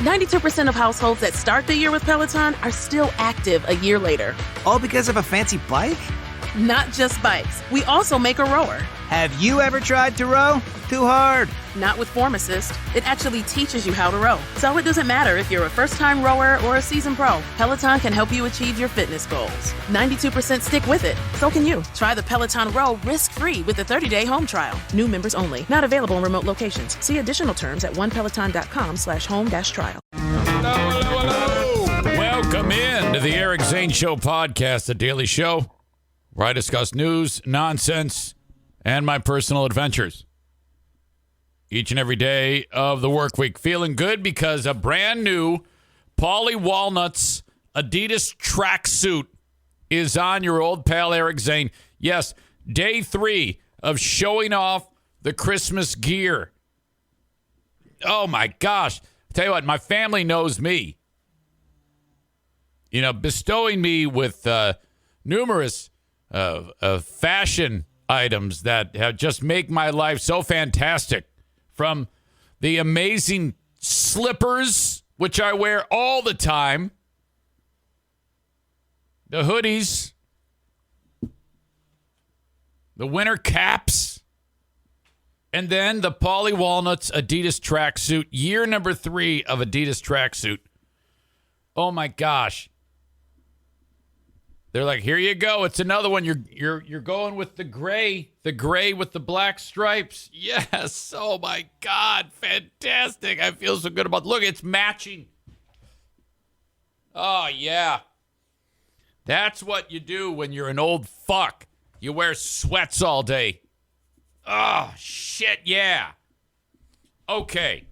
92% of households that start the year with Peloton are still active a year later. All because of a fancy bike? Not just bikes. We also make a rower. Have you ever tried to row? Too hard. Not with Form Assist. It actually teaches you how to row. So it doesn't matter if you're a first-time rower or a seasoned pro. Peloton can help you achieve your fitness goals. 92% stick with it. So can you. Try the Peloton Row risk-free with a 30-day home trial. New members only. Not available in remote locations. See additional terms at onepeloton.com/home-trial. Welcome in to the Eric Zane Show Podcast, the daily show where I discuss news, nonsense, and my personal adventures. Each and every day of the work week. Feeling good because a brand new Pauly Walnuts Adidas tracksuit is on your old pal Eric Zane. Yes, day 3 of showing off the Christmas gear. Oh my gosh. Tell you what, my family knows me. You know, bestowing me with numerous fashion items that have just make my life so fantastic. From the amazing slippers, which I wear all the time, the hoodies, the winter caps, and then the Pauly Walnuts Adidas tracksuit, year number 3 of Adidas tracksuit. Oh my gosh. They're like, here you go. It's another one. You're going with the gray with the black stripes. Yes. Oh my God. Fantastic. I feel so good about it. Look, it's matching. Oh yeah. That's what you do when you're an old fuck. You wear sweats all day. Oh shit, yeah. Okay.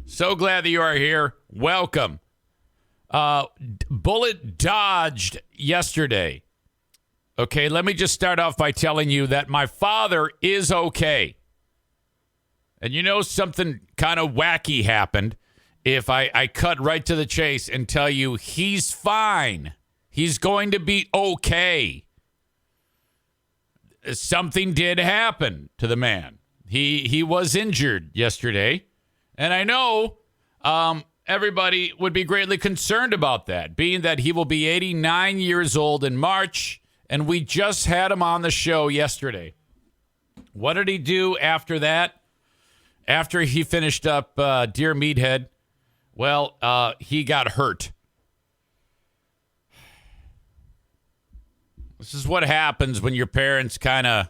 So glad that you are here. Welcome. Bullet dodged yesterday. Okay, let me just start off by telling you that my father is okay. And you know something kind of wacky happened if I cut right to the chase and tell you he's fine. He's going to be okay. Something did happen to the man. He was injured yesterday. And I know everybody would be greatly concerned about that, being that he will be 89 years old in March, and we just had him on the show yesterday. What did he do after that? After he finished up Dear Meathead, well, he got hurt. This is what happens when your parents kind of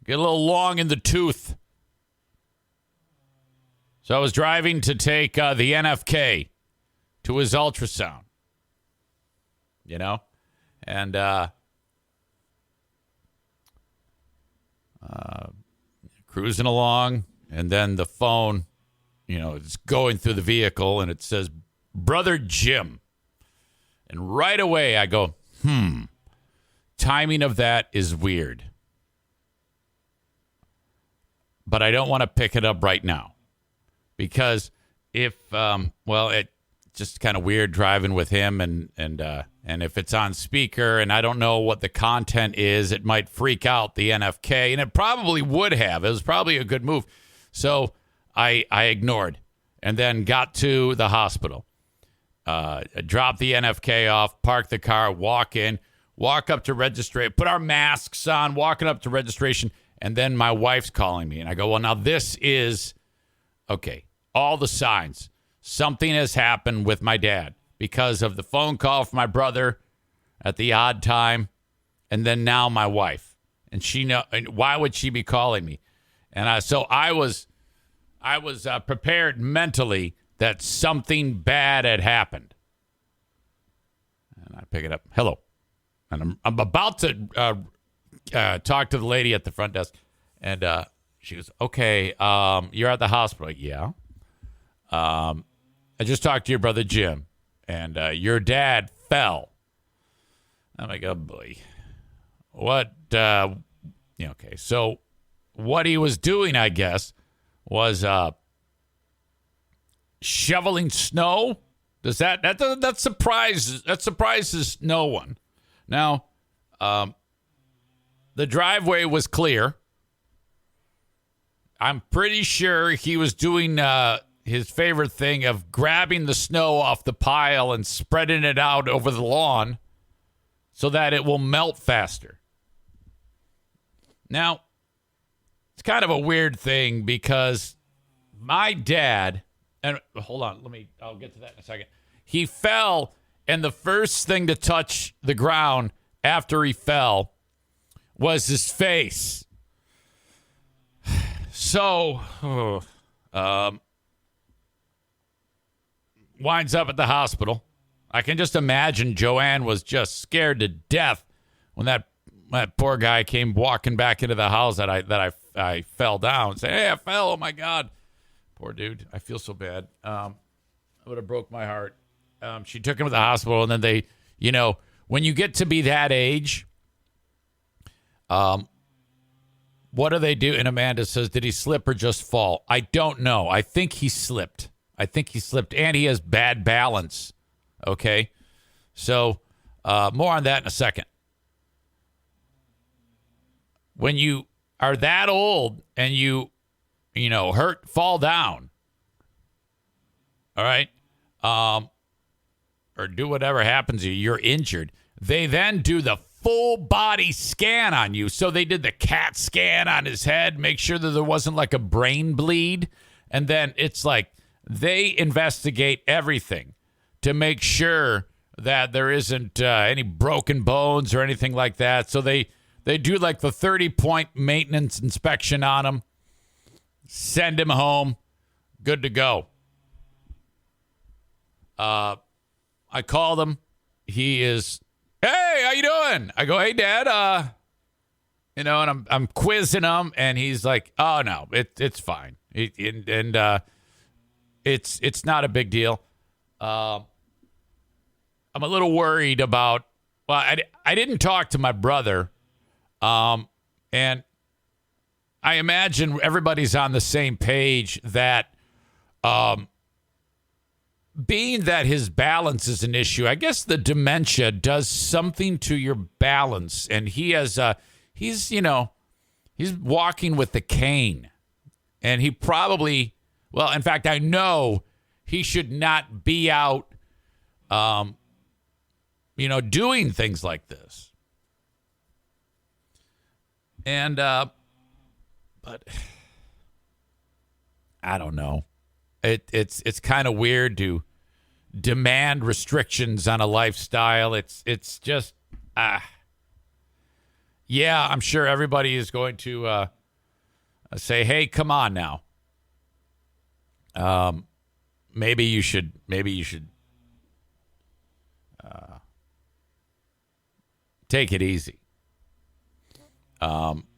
get a little long in the tooth. So I was driving to take the NFK to his ultrasound, you know, and cruising along, and then the phone, you know, it's going through the vehicle, and it says, Brother Jim. And right away I go, timing of that is weird. But I don't want to pick it up right now. Because if, it's just kind of weird driving with him, and if it's on speaker and I don't know what the content is, it might freak out the NFK, and it probably would have. It was probably a good move. So I ignored and then got to the hospital, dropped the NFK off, parked the car, walk up to registration, put our masks on, walking up to registration, and then my wife's calling me. And I go, well, now this is... Okay, all the signs. Something has happened with my dad because of the phone call from my brother at the odd time, and then now my wife. And why would she be calling me? And I was prepared mentally that something bad had happened. And I pick it up. Hello. And I'm about to talk to the lady at the front desk, and she goes, okay, you're at the hospital. Yeah. I just talked to your brother, Jim, and your dad fell. I'm like, oh, boy. What? Okay. So what he was doing, I guess, was shoveling snow. That surprises no one. Now, the driveway was clear. I'm pretty sure he was doing his favorite thing of grabbing the snow off the pile and spreading it out over the lawn so that it will melt faster. Now, it's kind of a weird thing because my dad, and hold on, I'll get to that in a second. He fell, and the first thing to touch the ground after he fell was his face. So, winds up at the hospital. I can just imagine Joanne was just scared to death when that poor guy came walking back into the house that I fell down. Say, hey, I fell. Oh my God, poor dude. I feel so bad. I would have broke my heart. She took him to the hospital, and then they, when you get to be that age, what do they do? And Amanda says, did he slip or just fall? I don't know. I think he slipped. And he has bad balance. Okay, so more on that in a second. When you are that old and you fall down, all right, or do whatever happens to you, you're injured. They then do the full body scan on you. So they did the CAT scan on his head, make sure that there wasn't like a brain bleed. And then it's like they investigate everything to make sure that there isn't any broken bones or anything like that. So they do like the 30-point maintenance inspection on him, send him home, good to go. I called him. He is, hey, how you doing? I go, hey, Dad. And I'm quizzing him, and he's like, oh no, it's fine. It's not a big deal. I'm a little worried about. Well, I didn't talk to my brother, and I imagine everybody's on the same page that, being that his balance is an issue, I guess the dementia does something to your balance, and he has he's walking with the cane, and he probably, well, in fact, I know he should not be out, doing things like this. And, but I don't know. It's kind of weird to demand restrictions on a lifestyle. It's just, yeah, I'm sure everybody is going to say, hey, come on now. Maybe you should take it easy.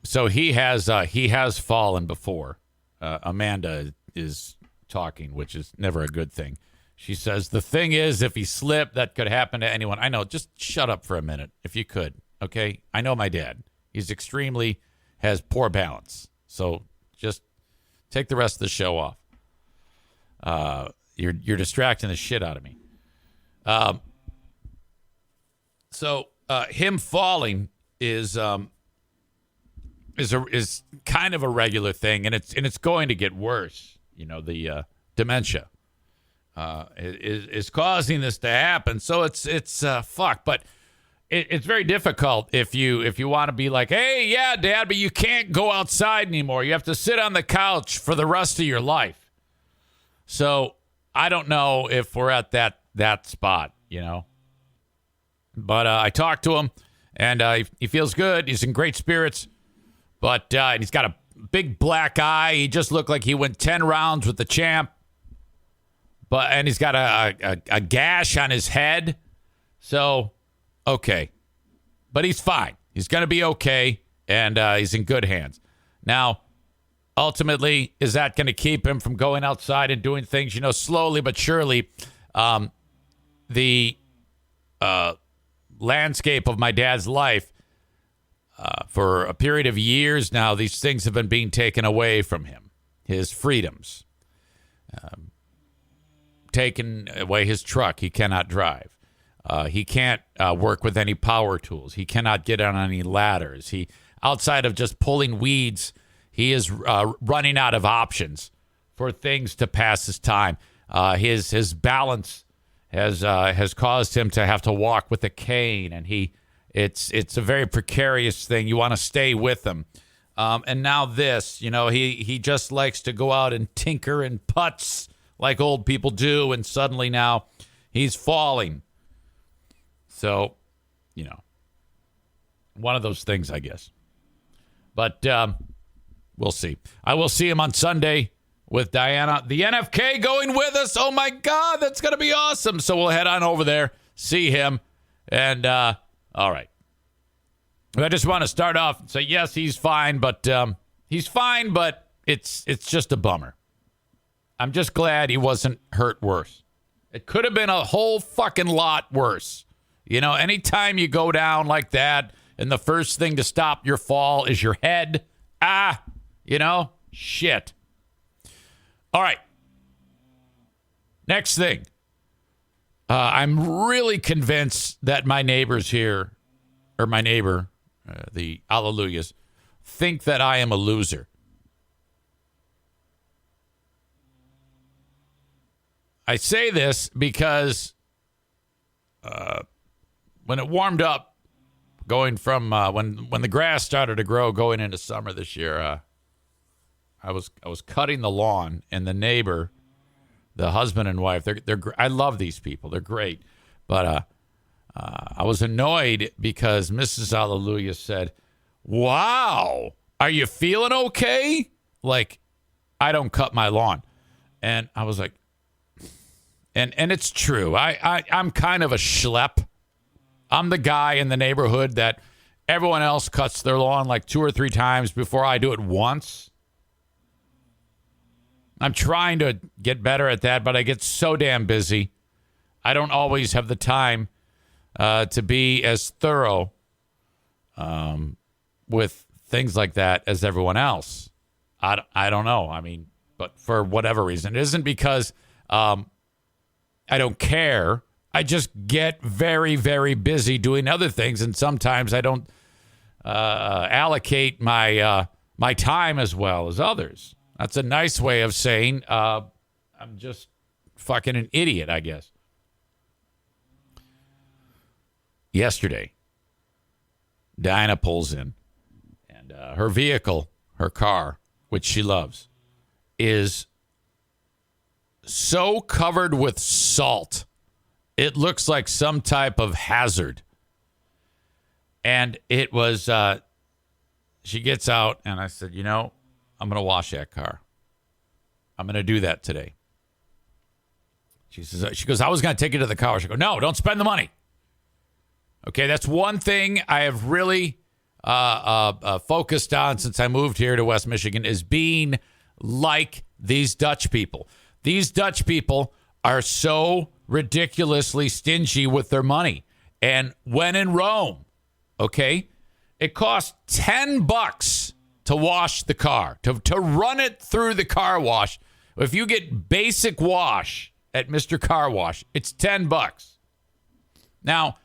So he has fallen before. Amanda is talking, which is never a good thing. She says, the thing is, if he slipped, that could happen to anyone. I know, just shut up for a minute, if you could, okay? I know my dad. He's has poor balance. So just take the rest of the show off. You're distracting the shit out of me. So him falling is kind of a regular thing, and it's going to get worse. The dementia is causing this to happen. So it's fuck. But it's very difficult if you want to be like, hey, yeah, Dad, but you can't go outside anymore. You have to sit on the couch for the rest of your life. So I don't know if we're at that spot, But I talked to him, and he feels good. He's in great spirits. But he's got a big black eye. He just looked like he went 10 rounds with the champ. And he's got a gash on his head. So, okay. But he's fine. He's going to be okay, and he's in good hands. Now, ultimately, is that going to keep him from going outside and doing things? Slowly but surely, the landscape of my dad's life, for a period of years now, these things have been being taken away from him. His freedoms. Taken away his truck. He cannot drive. He can't work with any power tools. He cannot get on any ladders. Outside of just pulling weeds, he is running out of options for things to pass his time. His balance has caused him to have to walk with a cane, and it's a very precarious thing. You want to stay with him. And now this, he just likes to go out and tinker and putz like old people do, and suddenly now he's falling. So, one of those things, I guess. But we'll see. I will see him on Sunday with Diana. The NFK going with us. Oh, my God, that's going to be awesome. So we'll head on over there, see him. And, all right. I just want to start off and say, yes, he's fine, but it's just a bummer. I'm just glad he wasn't hurt worse. It could have been a whole fucking lot worse. Anytime you go down like that and the first thing to stop your fall is your head, shit. All right. Next thing. I'm really convinced that my neighbors here, or my neighbor, the Hallelujahs, think that I am a loser. I say this because when it warmed up, going from when the grass started to grow going into summer this year, I was cutting the lawn, and the neighbor, the husband and wife, they're I love these people. They're great. But I was annoyed because Mrs. Hallelujah said, "Wow, are you feeling okay?" Like, I don't cut my lawn. And I was like, and it's true. I'm kind of a schlep. I'm the guy in the neighborhood that everyone else cuts their lawn like 2 or 3 times before I do it once. I'm trying to get better at that, but I get so damn busy. I don't always have the time to be as thorough with things like that as everyone else. I don't know. I mean, but for whatever reason, it isn't because I don't care. I just get very, very busy doing other things, and sometimes I don't allocate my time as well as others. That's a nice way of saying I'm just fucking an idiot, I guess. Yesterday, Diana pulls in, and her vehicle, her car, which she loves, is so covered with salt, it looks like some type of hazard. And it was, she gets out, and I said, I'm going to wash that car. I'm going to do that today. She goes, I was going to take it to the car wash. I go, no, don't spend the money. Okay, that's one thing I have really focused on since I moved here to West Michigan, is being like these Dutch people. These Dutch people are so ridiculously stingy with their money. And when in Rome, okay, it costs $10 to wash the car, to run it through the car wash. If you get basic wash at Mr. Car Wash, it's $10. Now,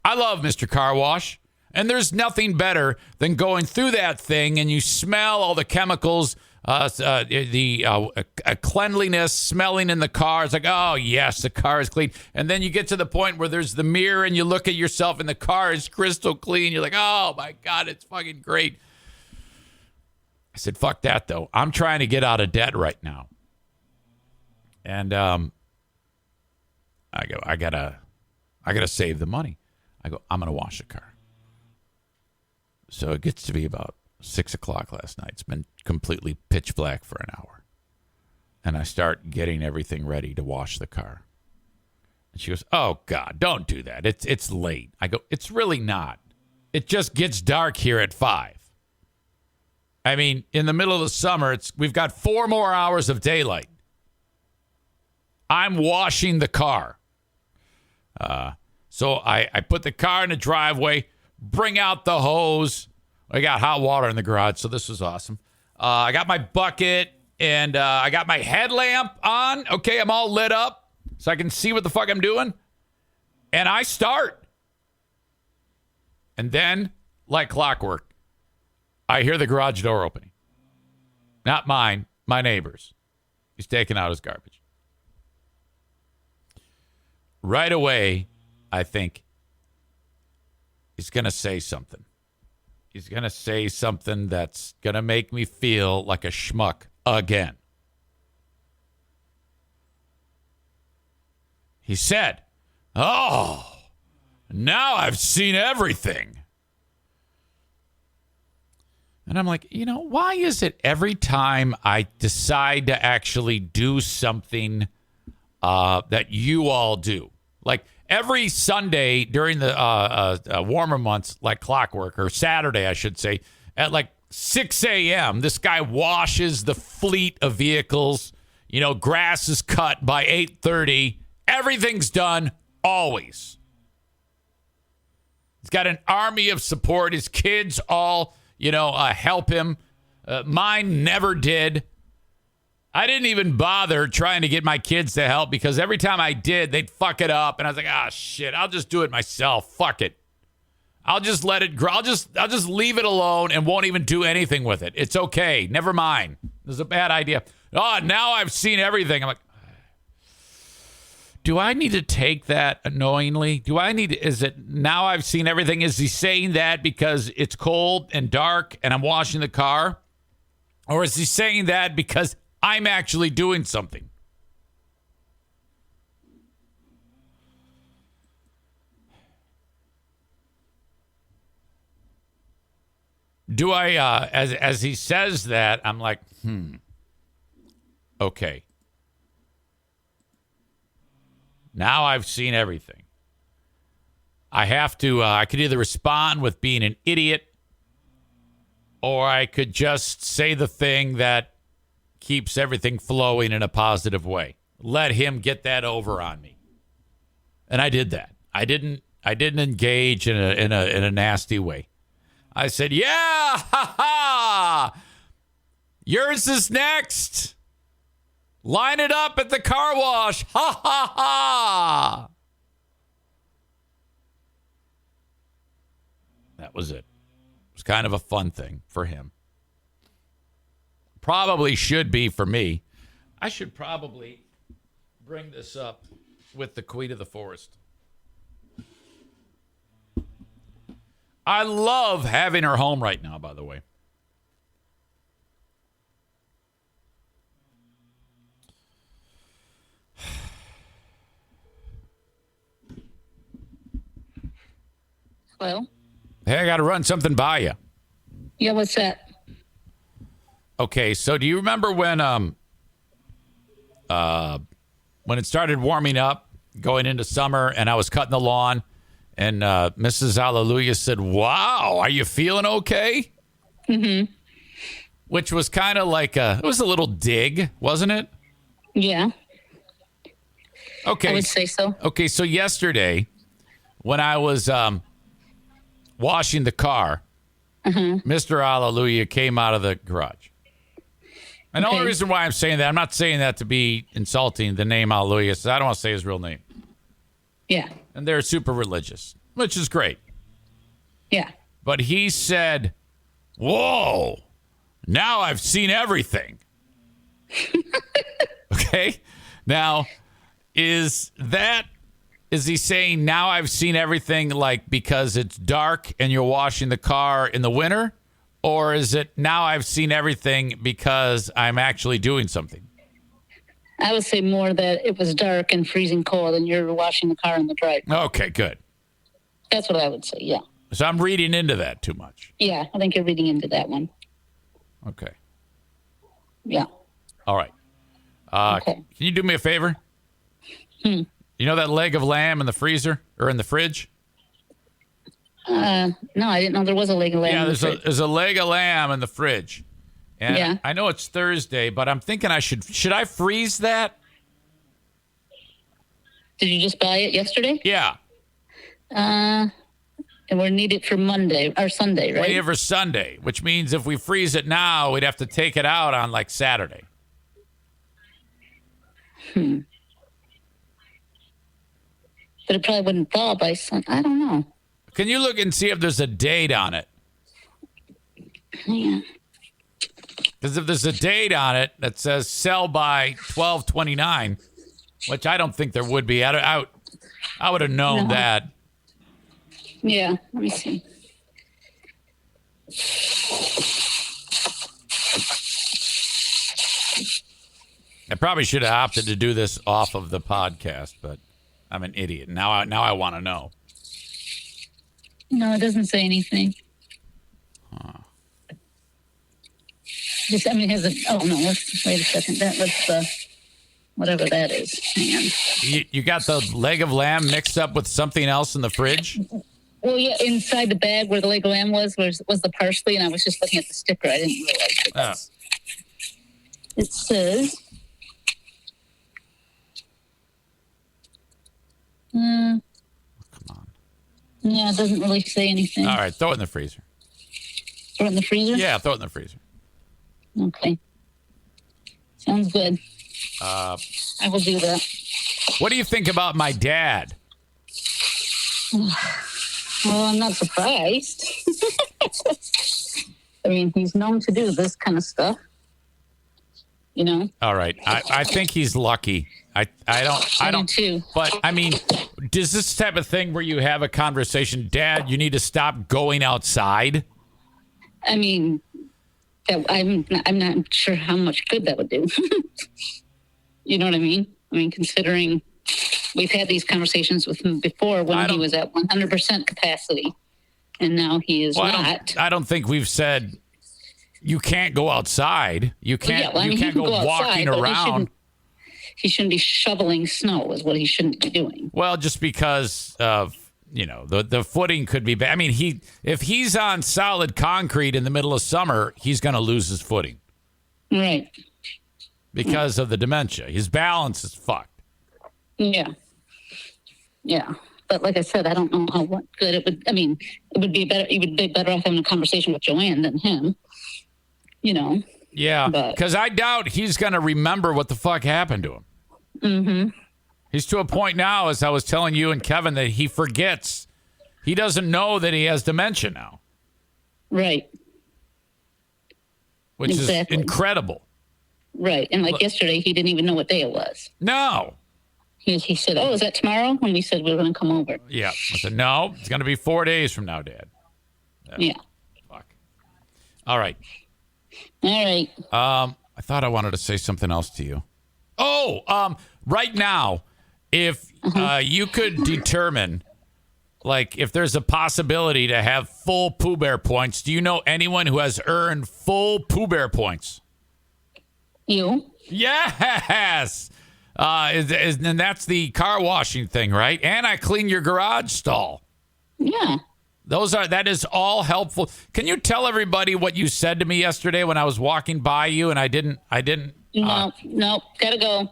I love Mr. Car Wash, and there's nothing better than going through that thing and you smell all the chemicals, the cleanliness smelling in the car. It's like, oh, yes, the car is clean. And then you get to the point where there's the mirror and you look at yourself and the car is crystal clean. You're like, oh, my God, it's fucking great. I said, fuck that, though. I'm trying to get out of debt right now. And I gotta save the money. I go, I'm going to wash the car. So it gets to be about 6 o'clock last night. It's been completely pitch black for an hour. And I start getting everything ready to wash the car. And she goes, oh, God, don't do that. It's late. I go, it's really not. It just gets dark here at 5. I mean, in the middle of the summer, we've got 4 more hours of daylight. I'm washing the car. So I put the car in the driveway, bring out the hose. I got hot water in the garage, so this is awesome. I got my bucket, and I got my headlamp on. Okay, I'm all lit up so I can see what the fuck I'm doing. And I start. And then, like clockwork, I hear the garage door opening. Not mine, my neighbor's. He's taking out his garbage. Right away, I think he's going to say something. He's going to say something that's going to make me feel like a schmuck again. He said, "Oh, now I've seen everything." And I'm like, why is it every time I decide to actually do something that you all do? Like every Sunday during the warmer months, like clockwork, or Saturday, I should say, at like 6 a.m., this guy washes the fleet of vehicles. Grass is cut by 8:30. Everything's done, always. He's got an army of support. His kids all, help him. Mine never did. I didn't even bother trying to get my kids to help because every time I did, they'd fuck it up. And I was like, shit, I'll just do it myself. Fuck it. I'll just let it grow. I'll just leave it alone and won't even do anything with it. It's okay. Never mind. It was a bad idea. Oh, now I've seen everything. I'm like, do I need to take that knowingly? Is it now I've seen everything? Is he saying that because it's cold and dark and I'm washing the car? Or is he saying that because I'm actually doing something? Do I, as he says that, I'm like, okay. Now I've seen everything. I have to, I could either respond with being an idiot, or I could just say the thing that keeps everything flowing in a positive way. Let him get that over on me. And I did that. I didn't engage in a nasty way. I said, yeah, ha ha. Yours is next. Line it up at the car wash. Ha, ha, ha. That was it. It was kind of a fun thing for him. Probably should be for me. I should probably bring this up with the Queen of the Forest. I love having her home right now, by the way. Hello? Hey, I got to run something by you. Yeah, what's that? Okay, so do you remember when it started warming up, going into summer, and I was cutting the lawn, and Mrs. Hallelujah said, "Wow, are you feeling okay?" Mm-hmm. Which was kind of like it was a little dig, wasn't it? Yeah. Okay. I would say so. Okay, so yesterday, when I was washing the car, Mr. Hallelujah came out of the garage. And the only reason why I'm saying that, I'm not saying that to be insulting the name Hallelujah, so I don't want to say his real name. Yeah. And they're super religious, which is great. Yeah. But he said, "Whoa, now I've seen everything." Okay? Now, is he saying now I've seen everything like because it's dark and you're washing the car in the winter? Or is it now I've seen everything because I'm actually doing something? I would say more that it was dark and freezing cold and you're washing the car in the driveway. Okay, good. That's what I would say, yeah. So I'm reading into that too much. Yeah, I think you're reading into that one. Okay. Yeah. All right. Okay. Can you do me a favor? You know that leg of lamb in the freezer or in the fridge? No, I didn't know there was a leg of lamb. Yeah, in the fridge. there's a leg of lamb in the fridge. And Yeah. I know it's Thursday, but I'm thinking should I freeze that? Did you just buy it yesterday? Yeah. And we're needed for Monday or Sunday, right? Wait for Sunday, which means if we freeze it now, we'd have to take it out on like Saturday. But it probably wouldn't thaw by Sunday. I don't know. Can you look and see if there's a date on it? Yeah. Because if there's a date on it that says sell by 12/29, which I don't think there would be. I would have known that. Yeah, let me see. I probably should have opted to do this off of the podcast, but I'm an idiot. Now I want to know. No, it doesn't say anything. Just, I mean, wait a second. That was whatever that is. Hang on. You got the leg of lamb mixed up with something else in the fridge? Well, yeah, inside the bag where the leg of lamb was the parsley, and I was just looking at the sticker. I didn't realize it says... Come on. Yeah, it doesn't really say anything. All right, throw it in the freezer. Throw it in the freezer? Yeah, throw it in the freezer. Okay. Sounds good. I will do that. What do you think about my dad? Well, I'm not surprised. I mean, he's known to do this kind of stuff. You know? All right. I think he's lucky. I don't too. But I mean, does this type of thing where you have a conversation, Dad, you need to stop going outside? I mean, I'm not sure how much good that would do. You know what I mean? I mean, considering we've had these conversations with him before when he was at 100% capacity, and now he is not. I don't think we've said you can't go outside. You can't. Well, yeah, you can't go walking around. He shouldn't be shoveling snow. Is what he shouldn't be doing. Well, just because of the footing could be bad. I mean, if he's on solid concrete in the middle of summer, he's going to lose his footing, right? Because of the dementia. His balance is fucked. Yeah. But like I said, I don't know what good it would. I mean, it would be better. He would be better off having a conversation with Joanne than him. You know. Yeah, because I doubt he's going to remember what the fuck happened to him. Mm-hmm. He's to a point now, as I was telling you and Kevin, that he forgets. He doesn't know that he has dementia now. Right. Which is incredible. Right. And like yesterday, he didn't even know what day it was. No. He said, "Oh, is that tomorrow?" And we said we were going to come over. Yeah. I said, "No, it's going to be 4 days from now, Dad." Yeah. Fuck. All right. All right. I thought I wanted to say something else to you. Oh, right now, if you could determine, like, if there's a possibility to have full Pooh Bear points, do you know anyone who has earned full Pooh Bear points? You? Yes. And that's the car washing thing, right? And I clean your garage stall. Yeah. That is all helpful. Can you tell everybody what you said to me yesterday when I was walking by you and I didn't. No, gotta go.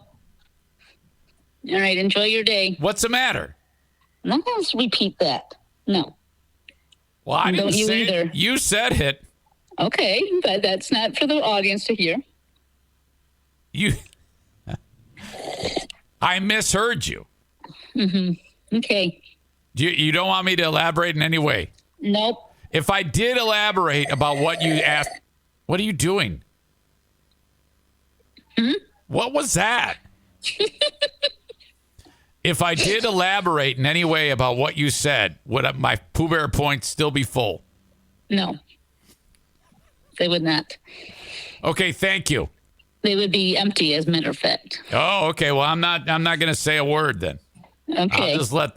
All right, enjoy your day. What's the matter? I'm not going to repeat that. No. Well, I didn't say either. It. You said it. Okay, but that's not for the audience to hear. I misheard you. Mm-hmm. Okay. You don't want me to elaborate in any way? Nope. If I did elaborate about what you asked, what are you doing? What was that? If I did elaborate in any way about what you said, would my Pooh Bear points still be full? No. They would not. Okay, thank you. They would be empty, as a matter of fact. Oh, okay. Well, I'm not going to say a word then. Okay. I'll just let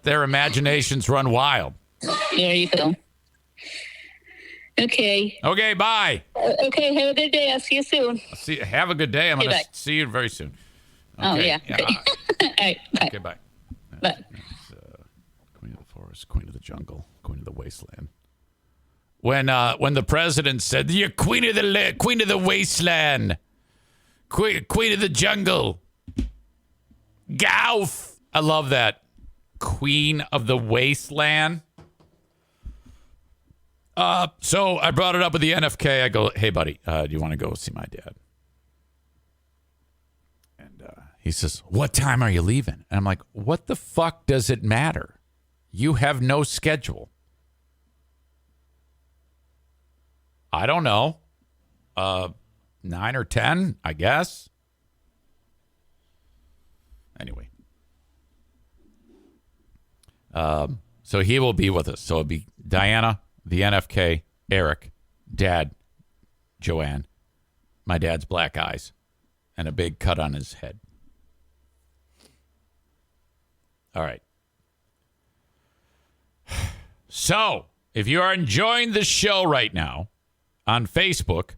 their imaginations run wild. There you go. Okay. Okay, bye. Okay, have a good day. I'll see you soon. Have a good day. I'm going to see you very soon. Okay. Oh, yeah. Okay. All right, bye. Okay, bye. Bye. Queen of the forest, queen of the jungle, queen of the wasteland. When the president said, "You're queen of the wasteland, queen of the jungle," Gauff. I love that. Queen of the wasteland. So I brought it up with the NFK. I go, "Hey, buddy, do you want to go see my dad?" And he says, "What time are you leaving?" And I'm like, "What the fuck does it matter? You have no schedule." I don't know. 9 or 10, I guess. Anyway. So he will be with us. So it'll be Diana, the NFK, Eric, Dad, Joanne, my dad's black eyes, and a big cut on his head. All right. So, if you are enjoying the show right now on Facebook,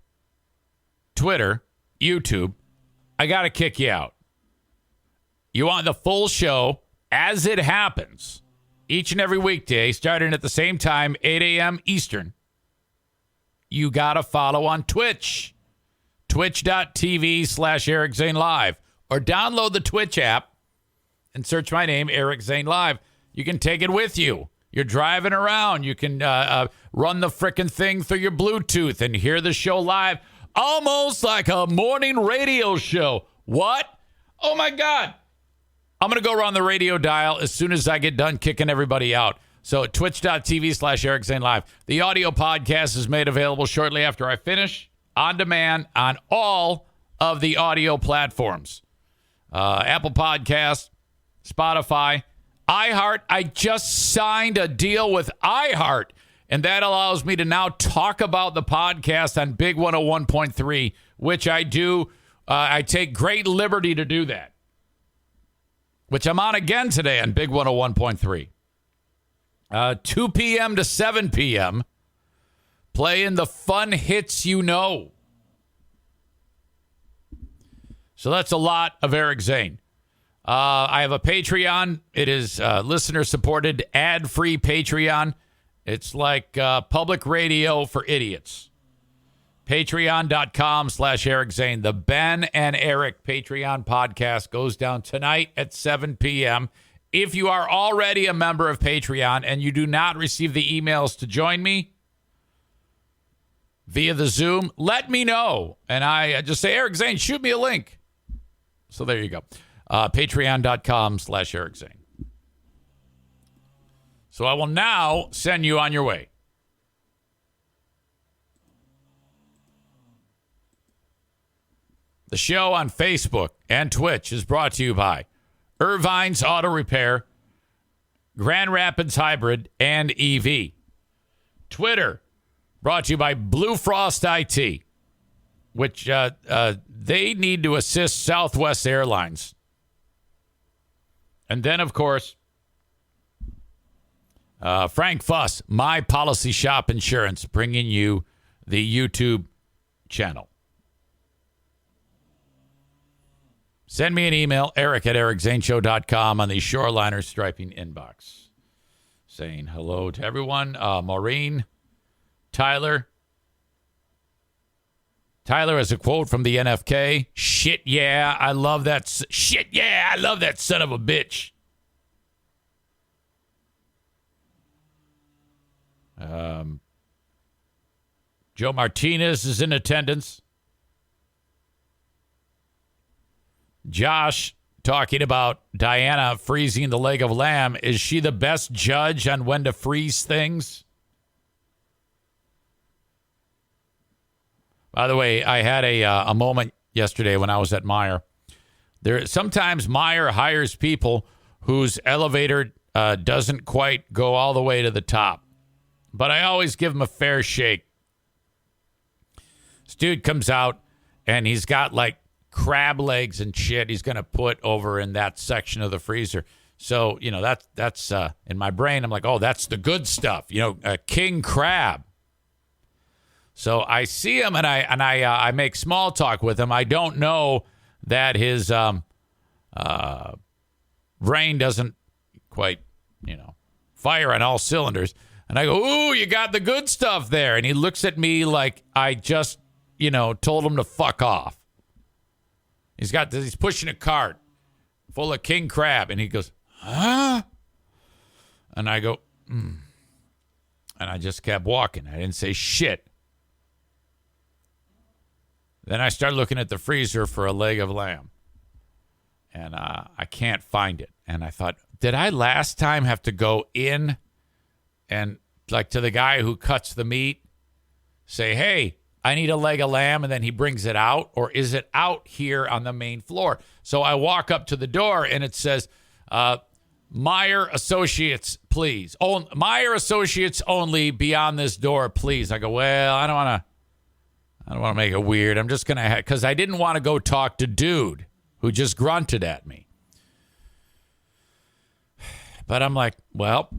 Twitter, YouTube, I got to kick you out. You want the full show as it happens each and every weekday, starting at the same time, 8 a.m. Eastern. You got to follow on Twitch, twitch.tv/Eric Zane Live, or download the Twitch app and search my name, Eric Zane Live. You can take it with you. You're driving around. You can run the frickin' thing through your Bluetooth and hear the show live, almost like a morning radio show. What? Oh, my God. I'm going to go around the radio dial as soon as I get done kicking everybody out. So twitch.tv/Eric Zane Live. The audio podcast is made available shortly after I finish, on demand, on all of the audio platforms. Apple Podcasts, Spotify, iHeart. I just signed a deal with iHeart, and that allows me to now talk about the podcast on Big 101.3, which I do. I take great liberty to do that, which I'm on again today on Big 101.3. 2 p.m. to 7 p.m., playing the fun hits you know. So that's a lot of Eric Zane. I have a Patreon. It is listener-supported, ad-free Patreon. It's like public radio for idiots. Patreon.com/Eric Zane. The Ben and Eric Patreon podcast goes down tonight at 7 p.m. If you are already a member of Patreon and you do not receive the emails to join me via the Zoom, let me know. And I just say, Eric Zane, shoot me a link. So there you go. Patreon.com/Eric Zane. So I will now send you on your way. The show on Facebook and Twitch is brought to you by Irvine's Auto Repair, Grand Rapids Hybrid, and EV. Twitter, brought to you by Blue Frost IT, which they need to assist Southwest Airlines. And then, of course, Frank Fuss, My Policy Shop Insurance, bringing you the YouTube channel. Send me an email, eric@ericzaneshow.com, on the Shoreliner Striping inbox. Saying hello to everyone. Maureen, Tyler. Tyler has a quote from the NFK. Shit, yeah, I love that. Shit, yeah, I love that son of a bitch. Joe Martinez is in attendance. Josh talking about Diana freezing the leg of lamb. Is she the best judge on when to freeze things? By the way, I had a moment yesterday when I was at Meijer. Sometimes Meijer hires people whose elevator doesn't quite go all the way to the top. But I always give them a fair shake. This dude comes out, and he's got, like, crab legs and shit he's going to put over in that section of the freezer. So, you know, that's in my brain, I'm like, oh, that's the good stuff. You know, a king crab. So I see him, and I make small talk with him. I don't know that his brain doesn't quite, fire on all cylinders. And I go, ooh, you got the good stuff there. And he looks at me like I just, told him to fuck off. He's pushing a cart full of king crab. And he goes, huh? And I go, And I just kept walking. I didn't say shit. Then I started looking at the freezer for a leg of lamb. And I can't find it. And I thought, did I last time have to go in and, like, to the guy who cuts the meat, say, hey, I need a leg of lamb, and then he brings it out, or is it out here on the main floor? So I walk up to the door, and it says, Meyer Associates, please. Oh, Meyer Associates only beyond this door, please. I go, well, I don't want to make it weird. I'm just going to, because I didn't want to go talk to dude who just grunted at me. But I'm like, well,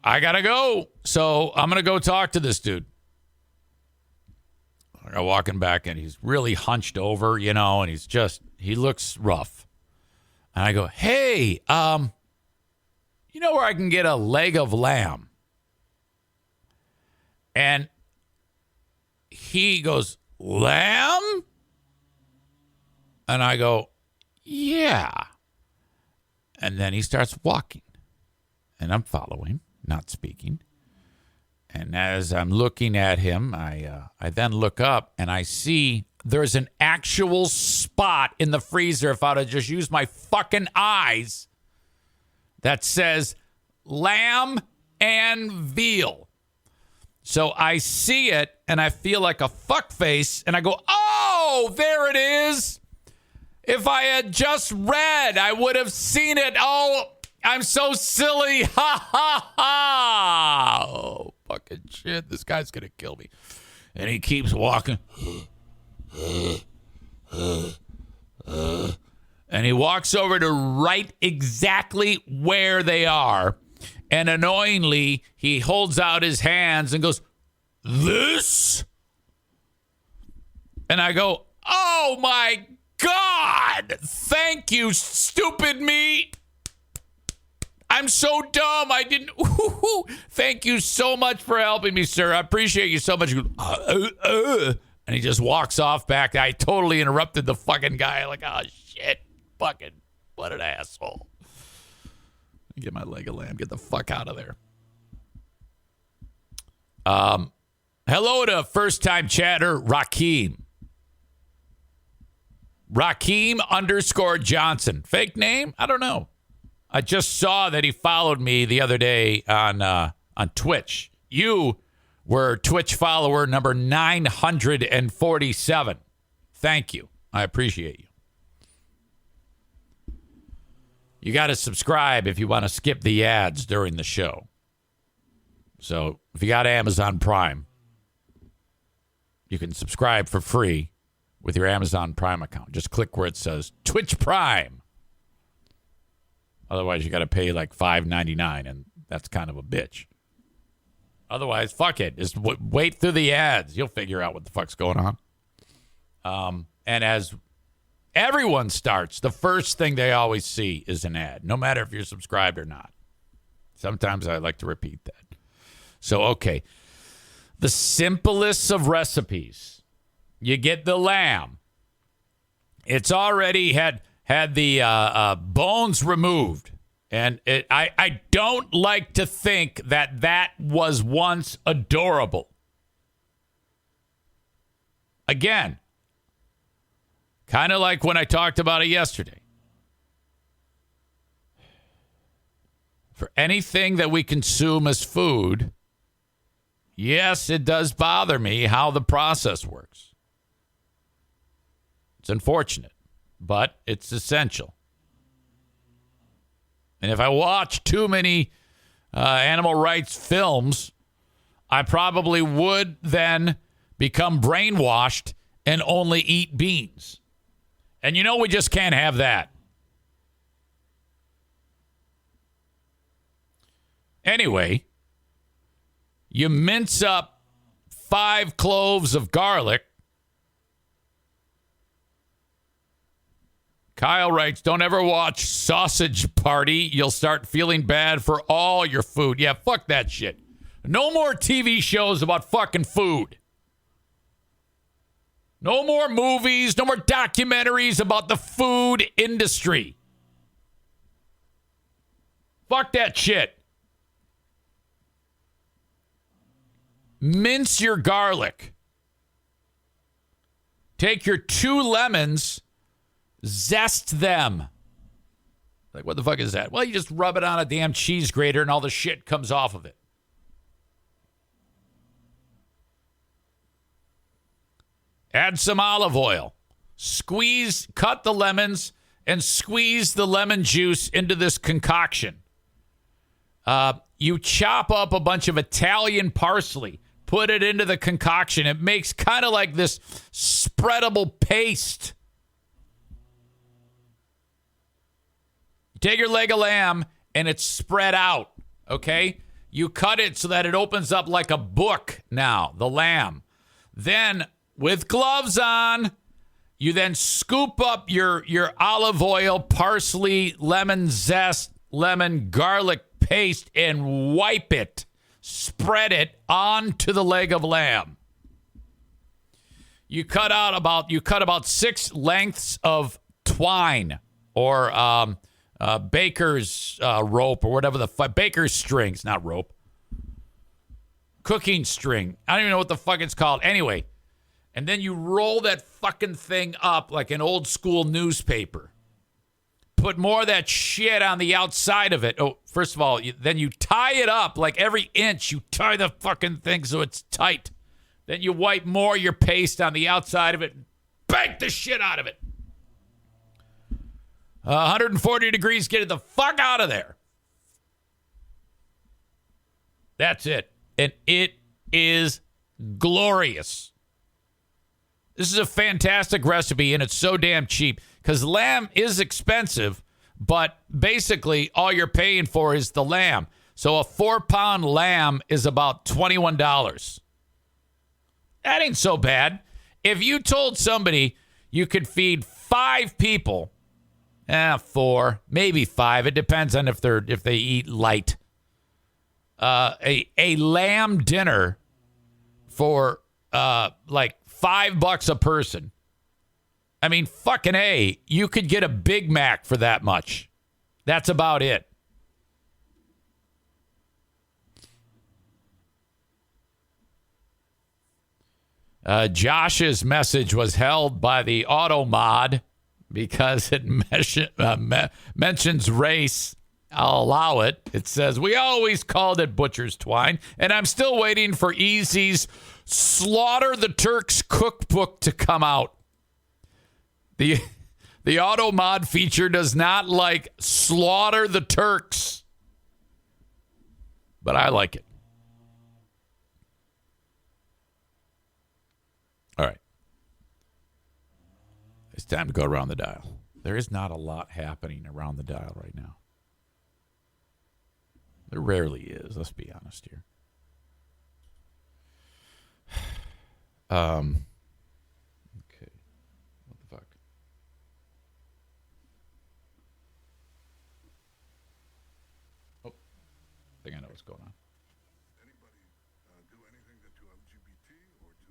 I got to go. So I'm going to go talk to this dude. I go walking back, and he's really hunched over, and he looks rough. And I go, hey, you know where I can get a leg of lamb? And he goes, lamb? And I go, yeah. And then he starts walking. And I'm following, not speaking. And as I'm looking at him, I then look up, and I see there's an actual spot in the freezer, if I'd have just used my fucking eyes, that says lamb and veal. So I see it, and I feel like a fuckface, and I go, oh, there it is. If I had just read, I would have seen it. Oh, I'm so silly. Ha, ha, ha. Oh, fucking shit. This guy's going to kill me. And he keeps walking. And he walks over to right exactly where they are. And annoyingly, he holds out his hands and goes, this? And I go, oh my God. Thank you, stupid me. I'm so dumb. I didn't. Thank you so much for helping me, sir. I appreciate you so much. He goes, and he just walks off back. I totally interrupted the fucking guy. Like, oh, shit. Fucking, what an asshole. Get my leg of lamb. Get the fuck out of there. Hello to first-time chatter, Rakeem. Rakeem _Johnson. Fake name? I don't know. I just saw that he followed me the other day on Twitch. You were Twitch follower number 947. Thank you. I appreciate you. You got to subscribe if you want to skip the ads during the show. So if you got Amazon Prime, you can subscribe for free with your Amazon Prime account. Just click where it says Twitch Prime. Otherwise, you got to pay like $5.99, and that's kind of a bitch. Otherwise, fuck it. Just wait through the ads. You'll figure out what the fuck's going on. And as everyone starts, the first thing they always see is an ad, no matter if you're subscribed or not. Sometimes I like to repeat that. So, okay. The simplest of recipes. You get the lamb. It's already had the bones removed. And I don't like to think that was once adorable. Again, kind of like when I talked about it yesterday. For anything that we consume as food, yes, it does bother me how the process works. It's unfortunate, but it's essential. And if I watch too many animal rights films, I probably would then become brainwashed and only eat beans. And we just can't have that. Anyway, you mince up 5 cloves of garlic. Kyle writes, don't ever watch Sausage Party. You'll start feeling bad for all your food. Yeah, fuck that shit. No more TV shows about fucking food. No more movies, no more documentaries about the food industry. Fuck that shit. Mince your garlic. Take your 2 lemons, zest them. Like, what the fuck is that? Well, you just rub it on a damn cheese grater and all the shit comes off of it. Add some olive oil. Cut the lemons and squeeze the lemon juice into this concoction. You chop up a bunch of Italian parsley, put it into the concoction. It makes kind of like this spreadable paste. You take your leg of lamb and it's spread out, okay? You cut it so that it opens up like a book now, the lamb. Then, with gloves on, you then scoop up your olive oil, parsley, lemon zest, lemon garlic paste, and wipe it. Spread it onto the leg of lamb. You cut about 6 lengths of twine or baker's rope or whatever baker's strings, not rope. Cooking string. I don't even know what the fuck it's called. Anyway, and then you roll that fucking thing up like an old school newspaper. Put more of that shit on the outside of it. Oh, first of all, then you tie it up like every inch. You tie the fucking thing so it's tight. Then you wipe more of your paste on the outside of it and bake the shit out of it. 140 degrees, get it the fuck out of there. That's it. And it is glorious. This is a fantastic recipe, and it's so damn cheap because lamb is expensive, but basically all you're paying for is the lamb. So a 4-pound lamb is about $21. That ain't so bad. If you told somebody you could feed 5 people, 4, maybe 5, it depends on if they eat light. A lamb dinner for like $5 a person. I mean, fucking A, you could get a Big Mac for that much. That's about it. Josh's message was held by the auto mod because it mentions race. I'll allow it. It says, we always called it butcher's twine, and I'm still waiting for Easy's Slaughter the Turks cookbook to come out. The auto mod feature does not like Slaughter the Turks, but I like it. All right. It's time to go around the dial. There is not a lot happening around the dial right now. There rarely is. Let's be honest here. Okay. What the fuck? Oh, I think I know what's going on. Anybody do anything to LGBT or to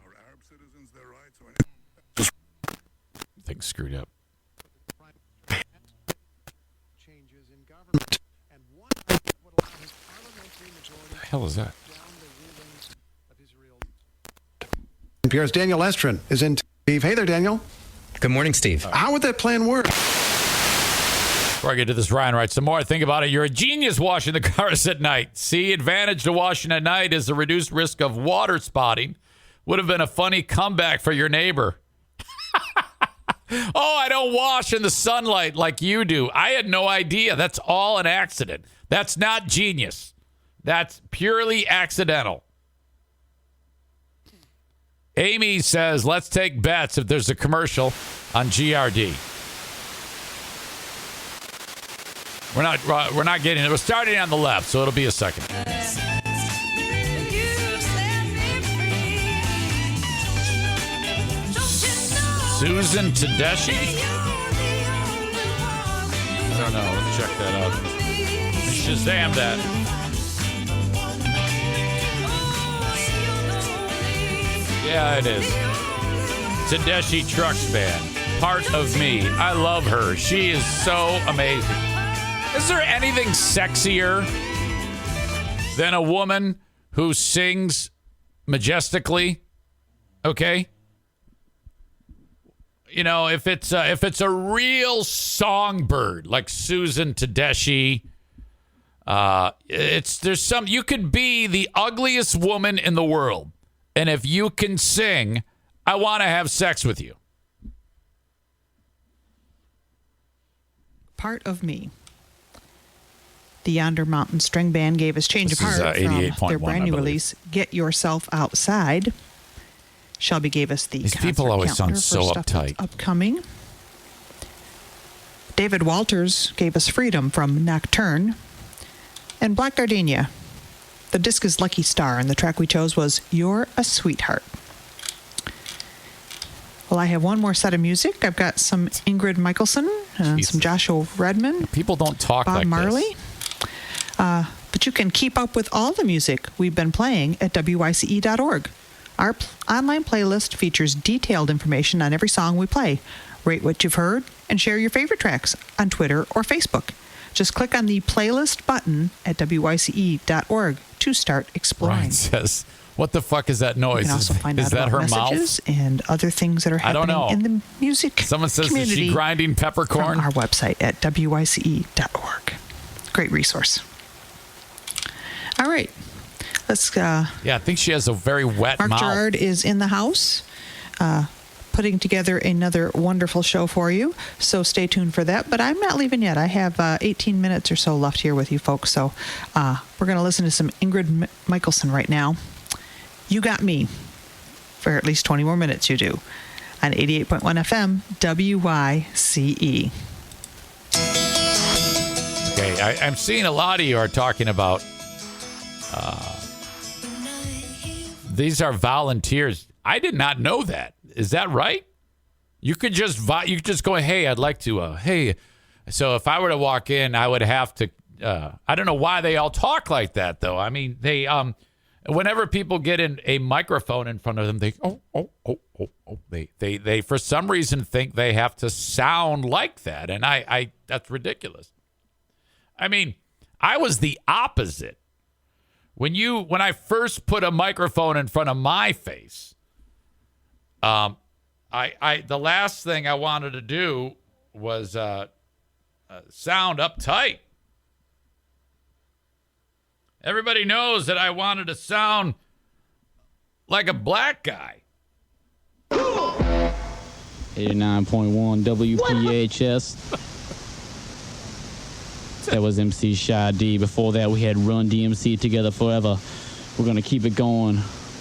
our Arab citizens their rights or anything? Things screwed up. Changes in government, and one would allow his parliamentary majority The hell is that? down the rulings of Israel. NPR's Daniel Estrin is in. Steve, hey there, Daniel. Good morning, Steve. How would that plan work? Before I get to this, Ryan writes, the more I think about it, you're a genius washing the cars at night. See, advantage to washing at night is the reduced risk of water spotting. Would have been a funny comeback for your neighbor. Oh, I don't wash in the sunlight like you do. I had no idea. That's all an accident. That's not genius. That's purely accidental. Amy says, let's take bets if there's a commercial on GRD. We're not getting it. We're starting on the left, so it'll be a second. Susan Tedeschi? I don't know. Let's check that out. Shazam that. Yeah, it is. Tedeschi Trucks Band. Part of me. I love her. She is so amazing. Is there anything sexier than a woman who sings majestically? Okay? You know, if it's a real songbird like Susan Tedeschi, you could be the ugliest woman in the world, and if you can sing, I want to have sex with you. Part of Me. The Yonder Mountain String Band gave us Change This of is, Heart from 88.1, their brand I new believe. release, Get Yourself Outside. Shelby gave us the These concert people always calendar sound so for stuff that's uptight. upcoming. David Walters gave us Freedom from Nocturne. And Black Gardenia. The disc is Lucky Star, and the track we chose was You're a Sweetheart. Well, I have one more set of music. I've got some Ingrid Michaelson and Jesus. some Joshua Redman. People don't talk Bob like Marley. this. But you can keep up with all the music we've been playing at WYCE.org. Our online playlist features detailed information on every song we play. Rate what you've heard and share your favorite tracks on Twitter or Facebook. Just click on the playlist button at WYCE.org to start exploring. Ryan says, what the fuck is that You noise? can also find Is out that about her mouth? messages and other things that are I don't happening know. in the music Someone says, is community she grinding peppercorn? from our website at WYCE.org. Great resource. All right. Let's Yeah, I think she has a very wet Mark mouth. Gerard is in the house, putting together another wonderful show for you. So stay tuned for that. But I'm not leaving yet. I have 18 minutes or so left here with you folks. So we're going to listen to some Ingrid Michaelson right now. You Got Me. For at least 20 more minutes, you do. On 88.1 FM, WYCE. Okay, I'm seeing a lot of you are talking about these are volunteers. I did not know that. Is that right? You could just go, hey, I'd like to, hey. So if I were to walk in, I would have to, I don't know why they all talk like that, though. I mean, they, whenever people get in a microphone in front of them, they, they for some reason think they have to sound like that. And I that's ridiculous. I mean, I was the opposite. When I first put a microphone in front of my face, the last thing I wanted to do was sound uptight. Everybody knows that I wanted to sound like a black guy. 89.1 WPHS. That was MC Shy D. Before that, we had Run DMC Together Forever. We're going to keep it going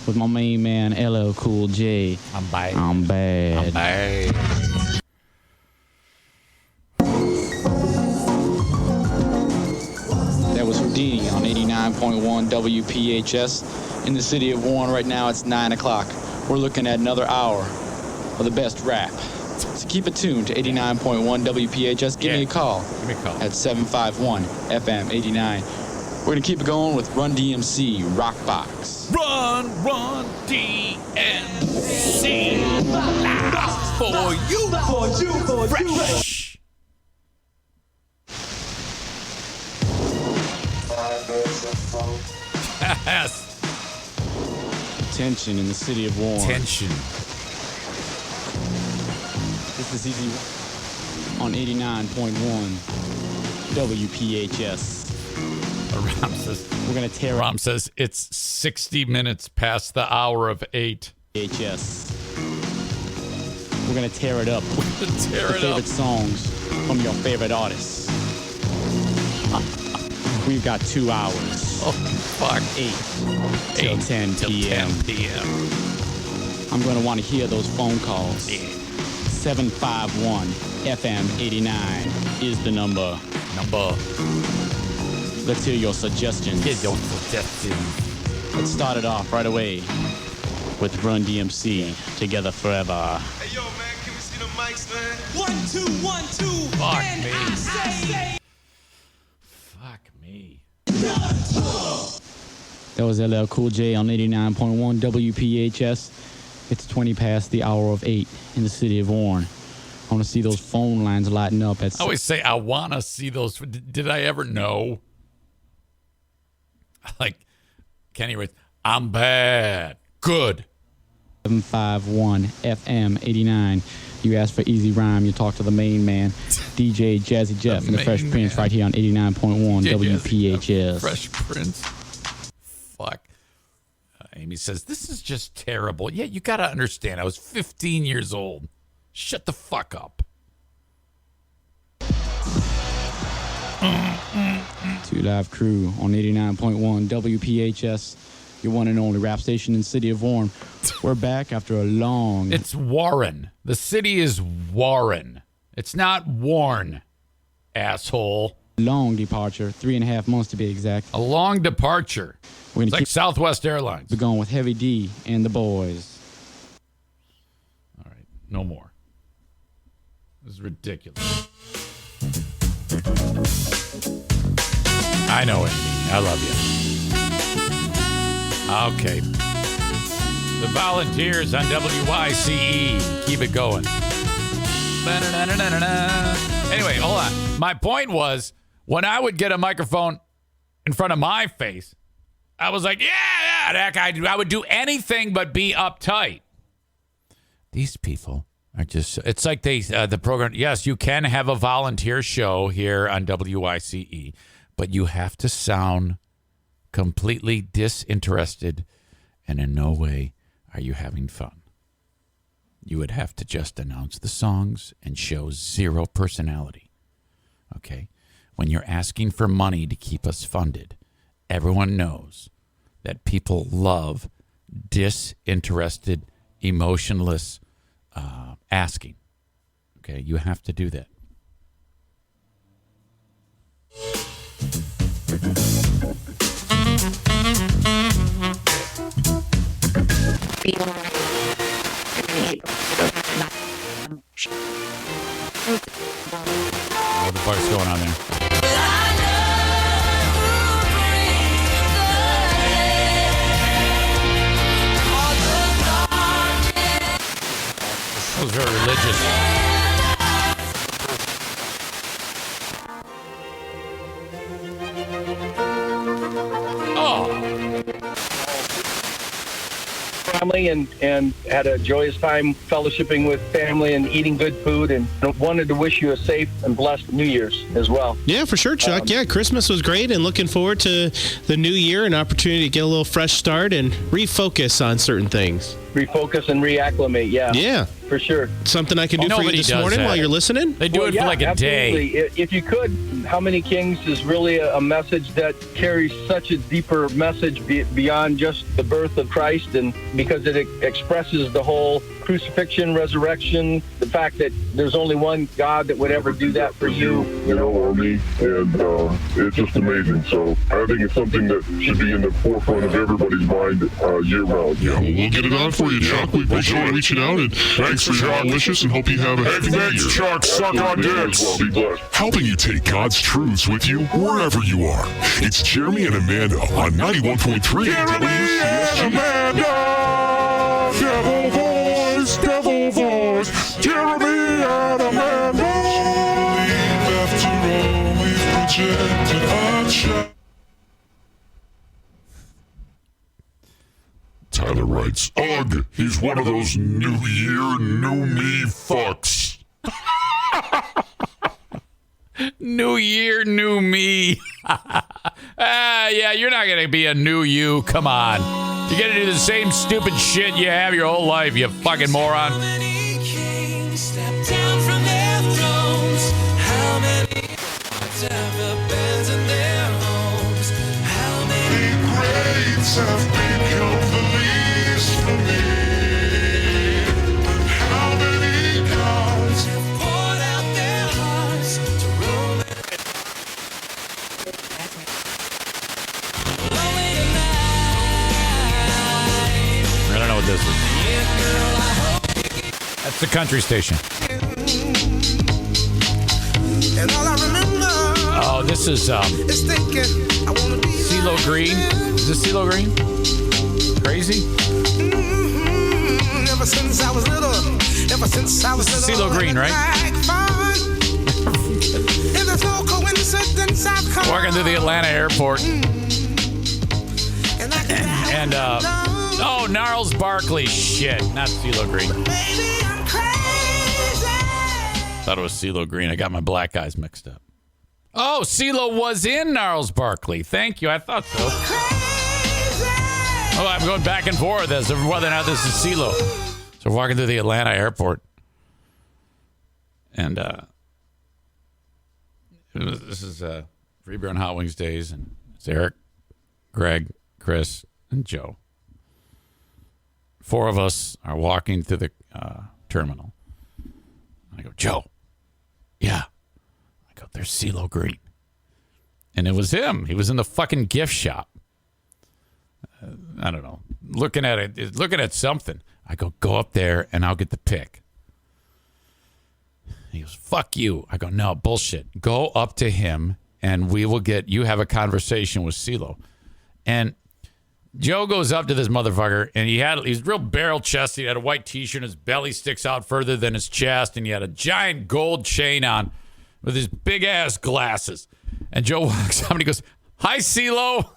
with my main man, LL Cool J. I'm bad. I'm bad. I'm bad. That was Houdini on 89.1 WPHS. In the city of Warren right now, it's 9 o'clock. We're looking at another hour of the best rap. So keep it tuned to 89.1 WPHS. Give me a call. Give me a call. At 751 FM 89. We're going to keep it going with Run DMC Rockbox. Run, DMC. For you. Fresh. Yes. Tension in the city of Warren. Tension. This is easy on 89.1 WPHS. We're going to tear Ram says it's 60 minutes past the hour of 8. HS. We're going to tear it up. Tear The it favorite up. songs from your favorite artists. We've got 2 hours. Oh, fuck. 8 till 10 till p.m. 10 p.m. I'm going to want to hear those phone calls. 751 FM 89 is the number. Let's hear your suggestions. Let's start it off right away with Run DMC, Together Forever. Hey, yo, man, can we see the mics, man? 1, 2, 1, 2. Fuck and me. I say. Fuck me. That was LL Cool J on 89.1 WPHS. It's 20 past the hour of 8 in the city of Warren. I want to see those phone lines lighting up. I always say I want to see those. Did I ever know? Like Kenny Rich, I'm bad. Good. 751 FM 89. You ask for easy rhyme, you talk to the main man, DJ Jazzy Jeff, and the Fresh main Prince man. right here on 89.1 DJ WPHS. Fresh Prince. Fuck. Amy says, this is just terrible. Yeah, you got to understand. I was 15 years old. Shut the fuck up. Two Live Crew on 89.1 WPHS, your one and only rap station in the city of Warren. We're back after a long... It's Warren. The city is Warren. It's not Warren, asshole. Long departure, 3.5 months to be exact. A long departure. It's like Southwest Airlines. We're going with Heavy D and the boys. All right, no more. This is ridiculous. I know, Amy. I love you. Okay. The Volunteers on WYCE. Keep it going. Anyway, hold on. My point was, when I would get a microphone in front of my face, I was like, yeah, that guy. I would do anything but be uptight. These people are just, it's like the program. Yes, you can have a volunteer show here on WYCE, but you have to sound completely disinterested, and in no way are you having fun. You would have to just announce the songs and show zero personality. Okay? When you're asking for money to keep us funded, everyone knows that people love disinterested, emotionless asking. Okay? You have to do that. What the fuck's going on there? That was very religious. Family and had a joyous time fellowshipping with family and eating good food, and wanted to wish you a safe and blessed New Year's as well. Yeah, for sure, Chuck. Christmas was great, and looking forward to the new year, an opportunity to get a little fresh start and refocus on certain things. Refocus and reacclimate, yeah. Yeah. For sure. Something I can do for you this morning while you're listening? They do it for like a absolutely. day. If you could, How Many Kings is really a message that carries such a deeper message beyond just the birth of Christ, and because it expresses the whole crucifixion, resurrection, the fact that there's only one God that would ever do that for you. Or me, and it's just amazing. So I think it's something that should be in the forefront of everybody's mind year-round. Yeah, well, we'll get it on for you, Chuck. We appreciate reaching out, and thanks for your wishes, and hope you have a happy New Year. Chuck, suck on dicks. Well, be blessed. Helping you take God's truths with you wherever you are. It's Jeremy and Amanda on 91.3 Jeremy and Amanda, devil voice, devil voice. Jeremy and Amanda. After all, we've projected our child. Tyler writes, ugh, he's one of those new year, new me fucks. New year, new me. Yeah, you're not going to be a new you. Come on. You're going to do the same stupid shit you have your whole life, you fucking moron. How many kings stepped down from their thrones? How many have abandoned their homes? How many Greats have become the least for me. But how many gods have poured out their hearts to roam I don't know what this is. That's the country station. and all I remember Oh, this is is thinking I want to be CeeLo Green. Is this CeeLo Green? Crazy? Ever since I was little, CeeLo Green, right? And there's no coincidence I've come Walking through the Atlanta airport. And, Gnarls Barkley. Shit, not CeeLo Green. Thought it was CeeLo Green. I got my black guys mixed up. Oh, CeeLo was in Gnarls Barkley. Thank you. I thought so. Oh, I'm going back and forth as to whether or not this is CeeLo. So we're walking through the Atlanta airport. And this is Free Beer and Hot Wings days. And it's Eric, Greg, Chris, and Joe. 4 of us are walking through the terminal. I go, Joe. Yeah. I go, there's CeeLo Green. And it was him. He was in the fucking gift shop. I don't know. Looking at something. I go up there and I'll get the pic. He goes, fuck you. I go, no, bullshit. Go up to him and you have a conversation with CeeLo. And Joe goes up to this motherfucker and he's real barrel chested. He had a white t-shirt and his belly sticks out further than his chest. And he had a giant gold chain on with his big ass glasses. And Joe walks up and he goes, hi, CeeLo.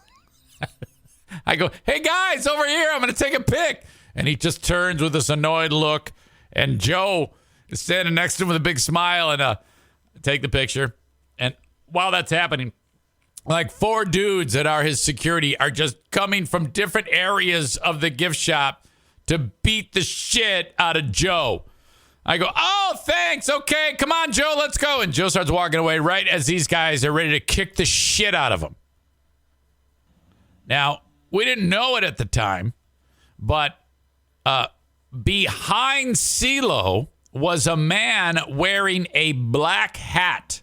I go, hey, guys, over here. I'm going to take a pic. And he just turns with this annoyed look. And Joe is standing next to him with a big smile and take the picture. And while that's happening, like 4 dudes that are his security are just coming from different areas of the gift shop to beat the shit out of Joe. I go, oh, thanks. Okay, come on, Joe, let's go. And Joe starts walking away right as these guys are ready to kick the shit out of him. Now, we didn't know it at the time, but behind CeeLo was a man wearing a black hat.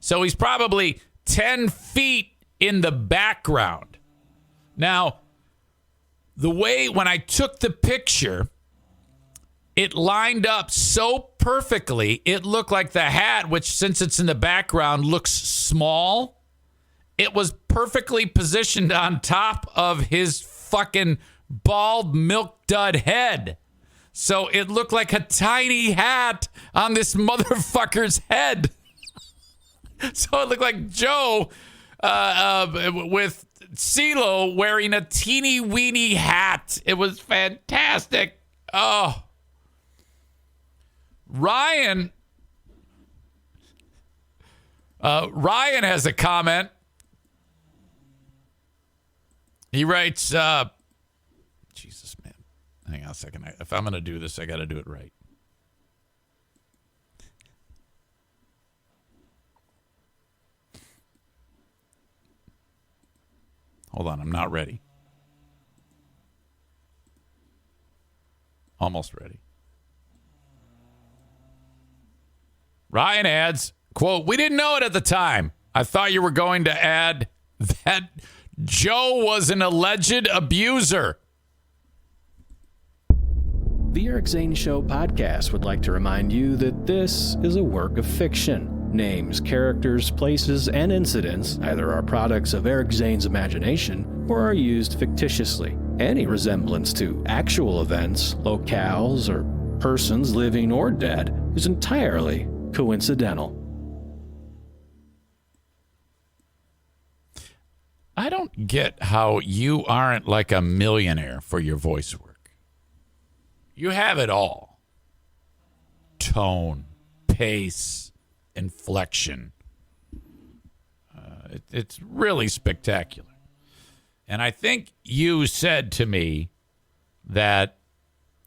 So he's probably 10 feet in the background. Now, the way when I took the picture, it lined up so perfectly, it looked like the hat, which since it's in the background, looks small. It was perfectly positioned on top of his fucking bald milk dud head. So it looked like a tiny hat on this motherfucker's head. So it looked like Joe with CeeLo wearing a teeny weeny hat. It was fantastic. Oh. Ryan has a comment. He writes, Jesus, man. Hang on a second. If I'm going to do this, I got to do it right. Hold on. I'm not ready. Almost ready. Ryan adds, quote, we didn't know it at the time. I thought you were going to add that Joe was an alleged abuser. The Eric Zane Show Podcast would like to remind you that this is a work of fiction. Names, characters, places, and incidents either are products of Eric Zane's imagination or are used fictitiously. Any resemblance to actual events, locales, or persons living or dead is entirely coincidental. I don't get how you aren't like a millionaire for your voice work. You have it all. Tone, pace, inflection. It's really spectacular. And I think you said to me that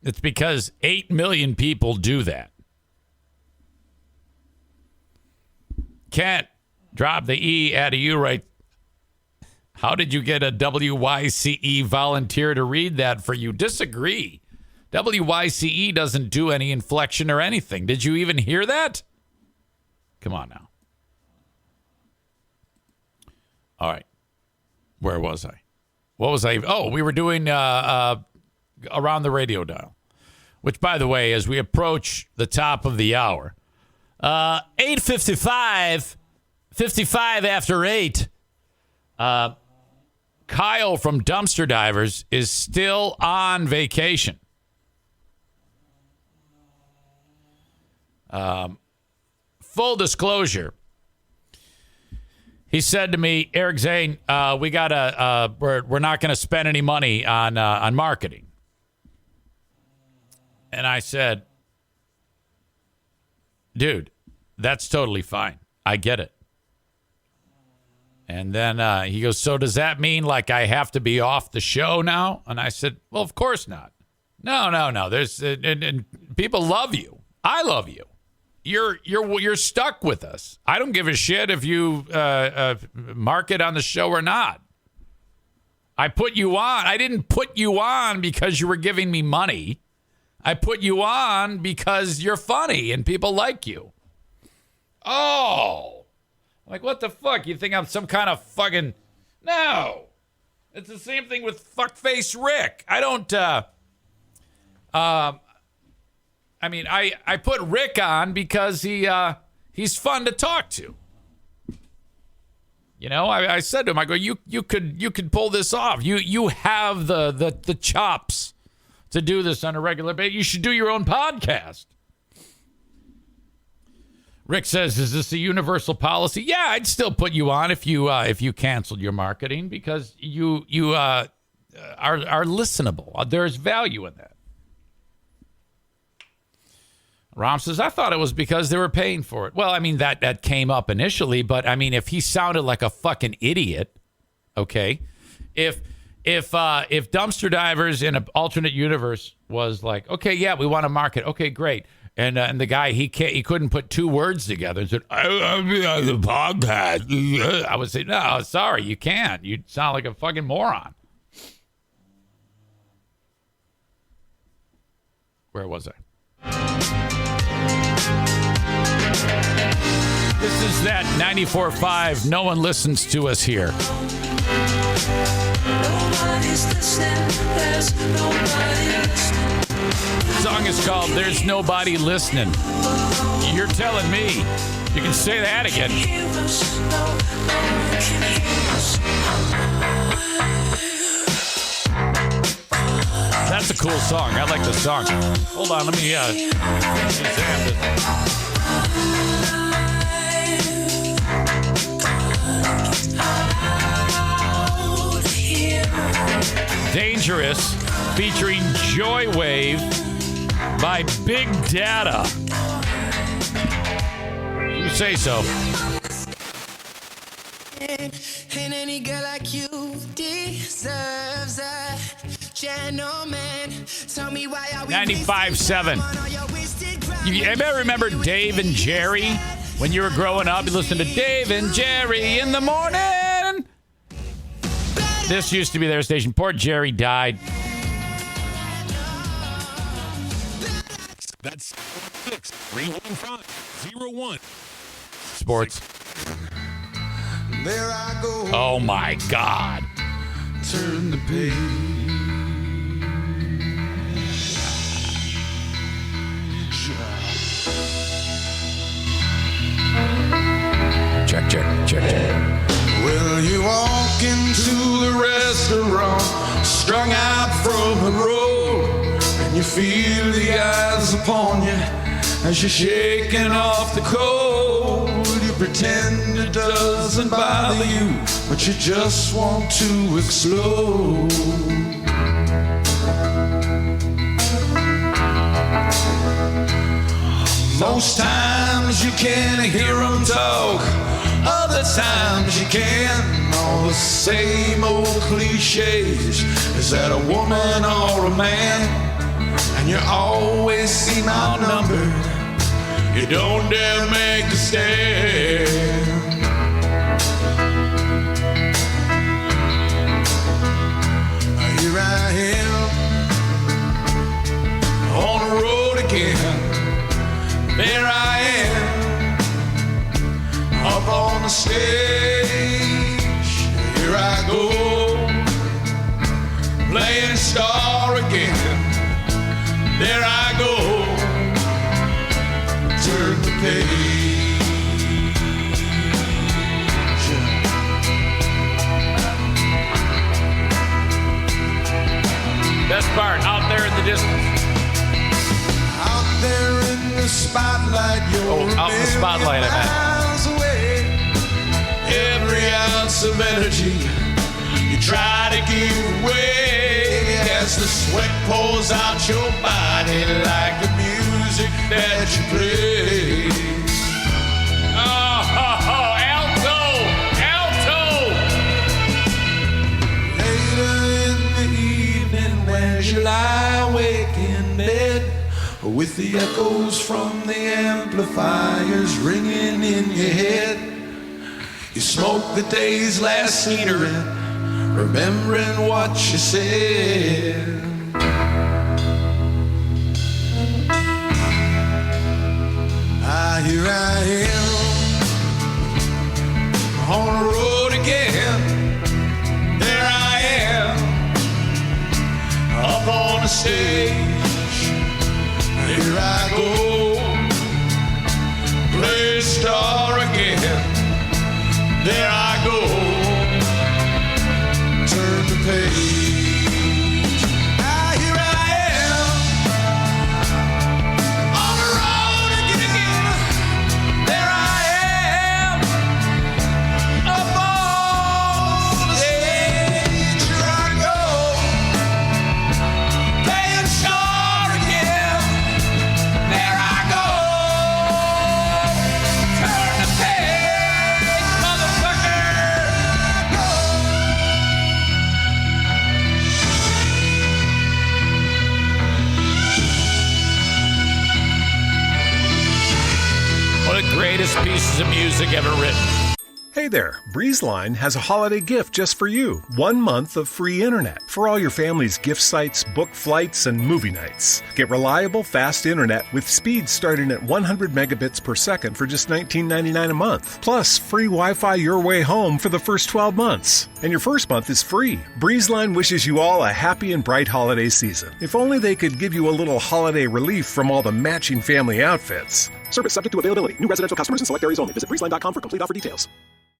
it's because 8 million people do that. Can't drop the E out of you right. How did you get a WYCE volunteer to read that for you? Disagree. WYCE doesn't do any inflection or anything. Did you even hear that? Come on now. All right. Where was I? What was I? Oh, we were doing Around the Radio Dial, which, by the way, as we approach the top of the hour, 8:55, 55 after 8, Kyle from Dumpster Divers is still on vacation. Full disclosure, he said to me, Eric Zane, we're not going to spend any money on marketing. And I said, dude, that's totally fine. I get it. And then he goes, so does that mean like I have to be off the show now? And I said, well, of course not. No. There's and people love you. I love you. You're stuck with us. I don't give a shit if you market on the show or not. I put you on. I didn't put you on because you were giving me money. I put you on because you're funny and people like you. Oh, like what the fuck? You think I'm some kind of fucking... No. It's the same thing with fuckface Rick. I don't... I mean, I put Rick on because he's fun to talk to. You know, I said to him, I go, you could pull this off. You have the chops to do this on a regular basis. You should do your own podcast. Rick says, is this a universal policy? Yeah, I'd still put you on if you canceled your marketing because you are listenable. There's value in that. Rom says, I thought it was because they were paying for it. Well, I mean, that came up initially, but I mean, if he sounded like a fucking idiot, okay, if Dumpster Divers in an alternate universe was like, okay, yeah, we want to market, okay, great, and the guy he couldn't put two words together and said, I'm on the podcast. I would say, no, sorry, you can't. You sound like a fucking moron. Where was I? This is that 94.5. No one listens to us here. The song is called There's Nobody Listening. You're telling me. You can say that again. That's a cool song. I like the song. Hold on, let me examine this. Dangerous, featuring Joywave by Big Data. You say so. And any girl like you deserves a gentleman. Tell me why are we 95.7. You ever remember Dave and Jerry? When you were growing up, you listened to Dave and Jerry in the morning. This used to be their station. Poor Jerry died. That's 6-315-01. Sports. There I go. Oh my God. Turn the page. Check. Well, you walk into the restaurant, strung out from the road, and you feel the eyes upon you as you're shaking off the cold. You pretend it doesn't bother you, but you just want to explode. Most times you can't hear them talk, other times you can. All the same old cliches. Is that a woman or a man? And you always seem outnumbered. You don't dare make a stand. Here I am on the road again. There I am, up on the stage. Here I go, playing star again. There I go, turn the page. Best part, out there in the distance. Out there in the spotlight, you're out in the spotlight, I meant. away. Every ounce of energy you try to give away as the sweat pours out your body like the music that you play. Oh, alto! with the echoes from the amplifiers ringing in your head. You smoke the day's last cigarette, remembering what you said. Here I am on the road again. There I am up on the stage. Here I go, play star again. There I go, turn the page. Here I am on the road again. There I am up on the stage. Here I go, playing star again. There I go, turn the page, motherfucker. One of the greatest pieces of music ever written. Hey there, BreezeLine has a holiday gift just for you. 1 month of free internet for all your family's gift sites, book flights, and movie nights. Get reliable, fast internet with speeds starting at 100 megabits per second for just $19.99 a month. Plus, free Wi-Fi your way home for the first 12 months. And your first month is free. BreezeLine wishes you all a happy and bright holiday season. If only they could give you a little holiday relief from all the matching family outfits. Service subject to availability. New residential customers in select areas only. Visit breezeline.com for complete offer details.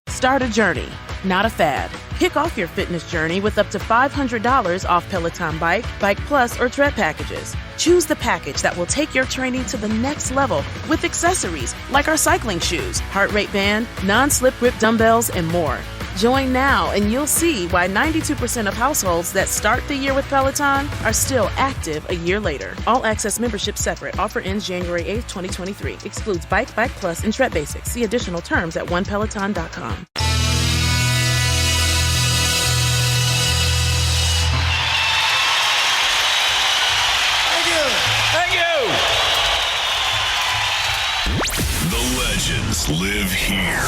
Start a journey, not a fad. Kick off your fitness journey with up to $500 off Peloton Bike, Bike Plus, or Tread packages. Choose the package that will take your training to the next level with accessories like our cycling shoes, heart rate band, non-slip grip dumbbells, and more. Join now and you'll see why 92% of households that start the year with Peloton are still active a year later. All access membership separate. Offer ends January 8th, 2023. Excludes Bike, Bike Plus, and Tread Basics. See additional terms at onepeloton.com. Thank you. The legends live here.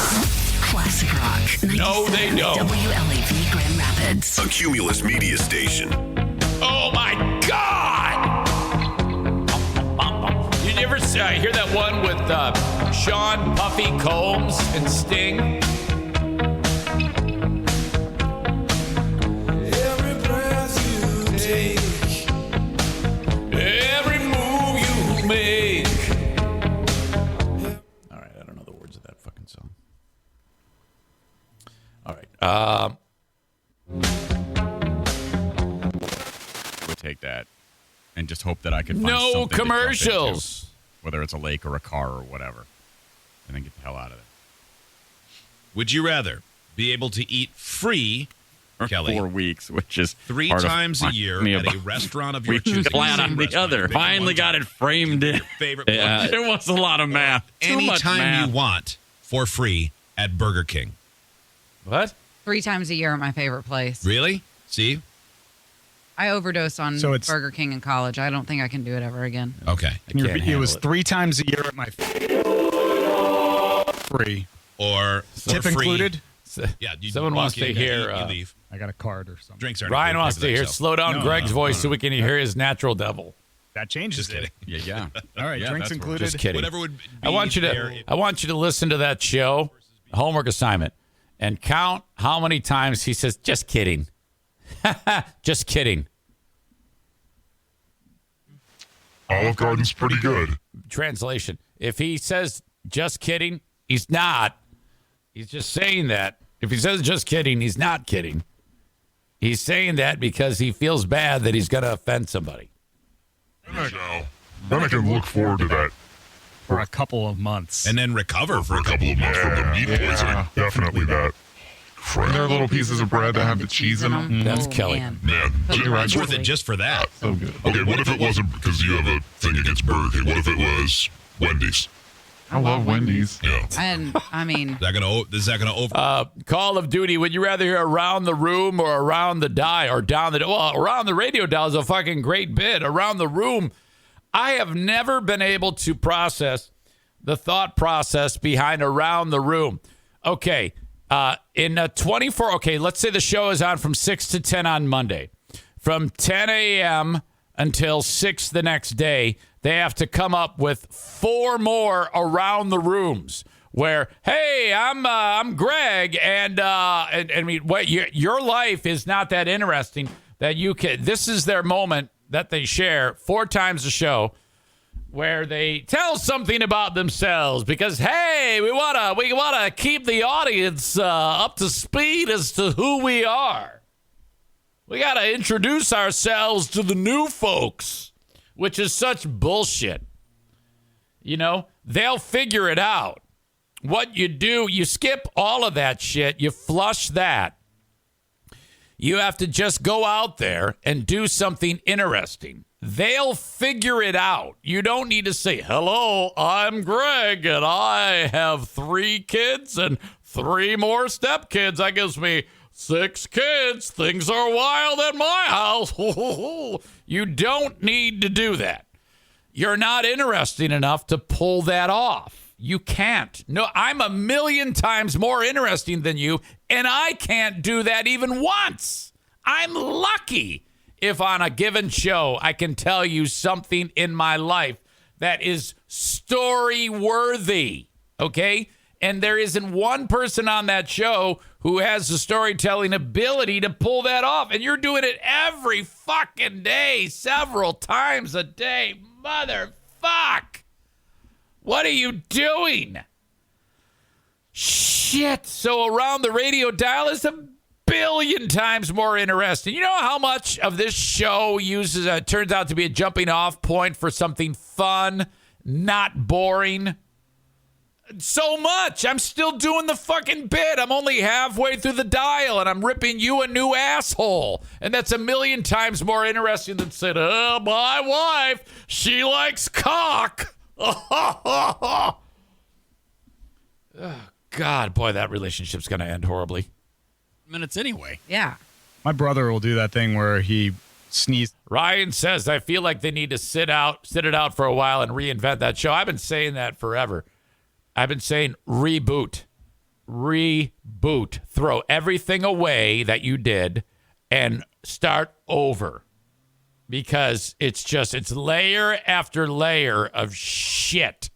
Classic Rock. No, they don't. WLAV Grand Rapids. A Cumulus media station. Oh my God! You ever hear that one with Sean Puffy Combs and Sting? Every breath you take, every move you make. All right, I don't know the words of that fucking song. All right. Would take that and just hope that I could find No something to jump commercials. into, whether it's a lake or a car or whatever, and then get the hell out of there. Would you rather be able to eat free, Kelly, 4 weeks, which is 3 part of times a year me at a about- restaurant of your We choosing? flat on the other. Finally got it framed in. Favorite Yeah, place. it was a lot of math. Too much Anytime math. you want for free at Burger King. What? 3 times a year at my favorite place. Really? See? I overdosed on So it's- Burger King in college. I don't think I can do it ever again. Okay. It was 3 times a year at my free. Or Tip for free. included? Yeah, you Someone walk wants in, to you hear. eat, you leave. I got a card or something. Drinks are Ryan wants to hear. Slow down No, Greg's no, voice no, so we can hear his natural devil. That changes it. Yeah. All right, Yeah, drinks that's included. Just kidding. Whatever would I want you be to listen to that show, homework assignment, and count how many times he says, "Just kidding." Just kidding. Olive Garden's pretty good. Translation. If he says just kidding, he's not. He's just saying that. If he says just kidding, he's not kidding. He's saying that because he feels bad that he's going to offend somebody. Then I can look forward to that. For a couple of months. And then recover For a couple of months from the meat poisoning. Definitely that. And there are little pieces of bread that have the cheese in them. That's Kelly. Man, You're right. it's worth it just for that. So good. Okay, what if it wasn't because you have a thing against Burger King? What if it was Wendy's? I love Wendy's. Yeah. And I mean, Is that gonna over? Call of Duty. Would you rather hear around the room or around the die or down the? Well, around the radio dial is a fucking great bit. Around the room, I have never been able to process the thought process behind Around the Room. Okay, in 24, okay, let's say the show is on from 6 to 10 on Monday. From 10 a.m. until 6 the next day, they have to come up with 4 more Around the Rooms where, hey, I'm Greg, and I mean, what your life is not that interesting that you can. This is their moment that they share 4 times a show, where they tell something about themselves because, hey, we wanna keep the audience up to speed as to who we are. We gotta introduce ourselves to the new folks, which is such bullshit. You know, they'll figure it out. What you do, you skip all of that shit. You flush that. You have to just go out there and do something interesting. They'll figure it out. You don't need to say, hello, I'm Greg, and I have 3 kids and 3 more stepkids. That gives me 6 kids. Things are wild at my house. You don't need to do that. You're not interesting enough to pull that off. You can't. No, I'm 1,000,000 times more interesting than you, and I can't do that even once. I'm lucky if on a given show I can tell you something in my life that is story-worthy, okay? And there isn't one person on that show who has the storytelling ability to pull that off. And you're doing it every fucking day, several times a day. Motherfuck. What are you doing? Shit. So Around the Radio dial is 1,000,000,000 times more interesting. You know how much of this show turns out to be a jumping off point for something fun, not boring? So much. I'm still doing the fucking bit. I'm only halfway through the dial, and I'm ripping you a new asshole. And that's 1,000,000 times more interesting than saying, oh, my wife, she likes cock. Oh, God, boy, that relationship's going to end horribly. Minutes anyway. Yeah. My brother will do that thing where he sneezes. Ryan says, I feel like they need to sit it out for a while and reinvent that show. I've been saying that forever. I've been saying reboot. Throw everything away that you did and start over. Because it's layer after layer of shit.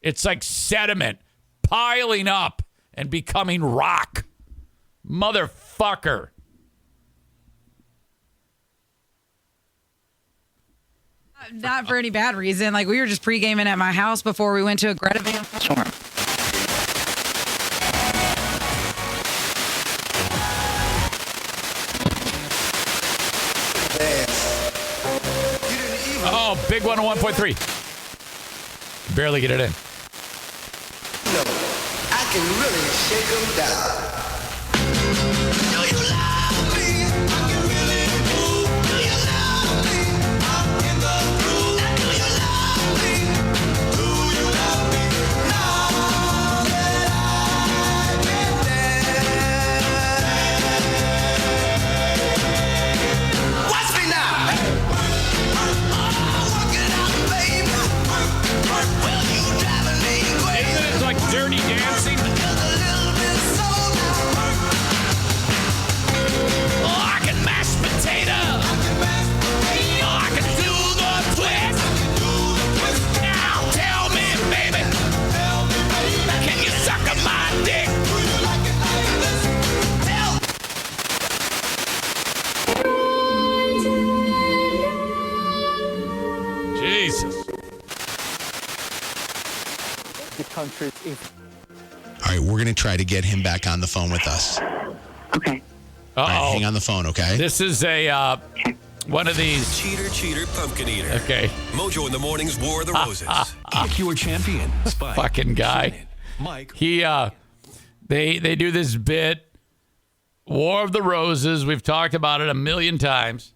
It's like sediment piling up and becoming rock. Motherfucker. Not for any bad reason. Like, we were just pre-gaming at my house before we went to a Greta Van storm. Oh, big 101.3. Barely get it in. No, I can really shake them down. Do you love me? I can really move. Do you love me? I'm in the groove. Do you love me? Do you love me? Now that I can dance. Watch me now. Isn't it like Dirty Dancing? Oh, I can mash potato. Oh, I can do the twist. Now tell me, baby, can you suck on my dick? Jesus. The country is. All right, we're going to try to get him back on the phone with us. Okay. All right, hang on the phone, okay? This is one of these. Cheater, pumpkin eater. Okay. Mojo in the morning's War of the Roses. Kick your champion. Spike. Fucking guy. Mike. He they do this bit, War of the Roses. We've talked about it 1,000,000 times.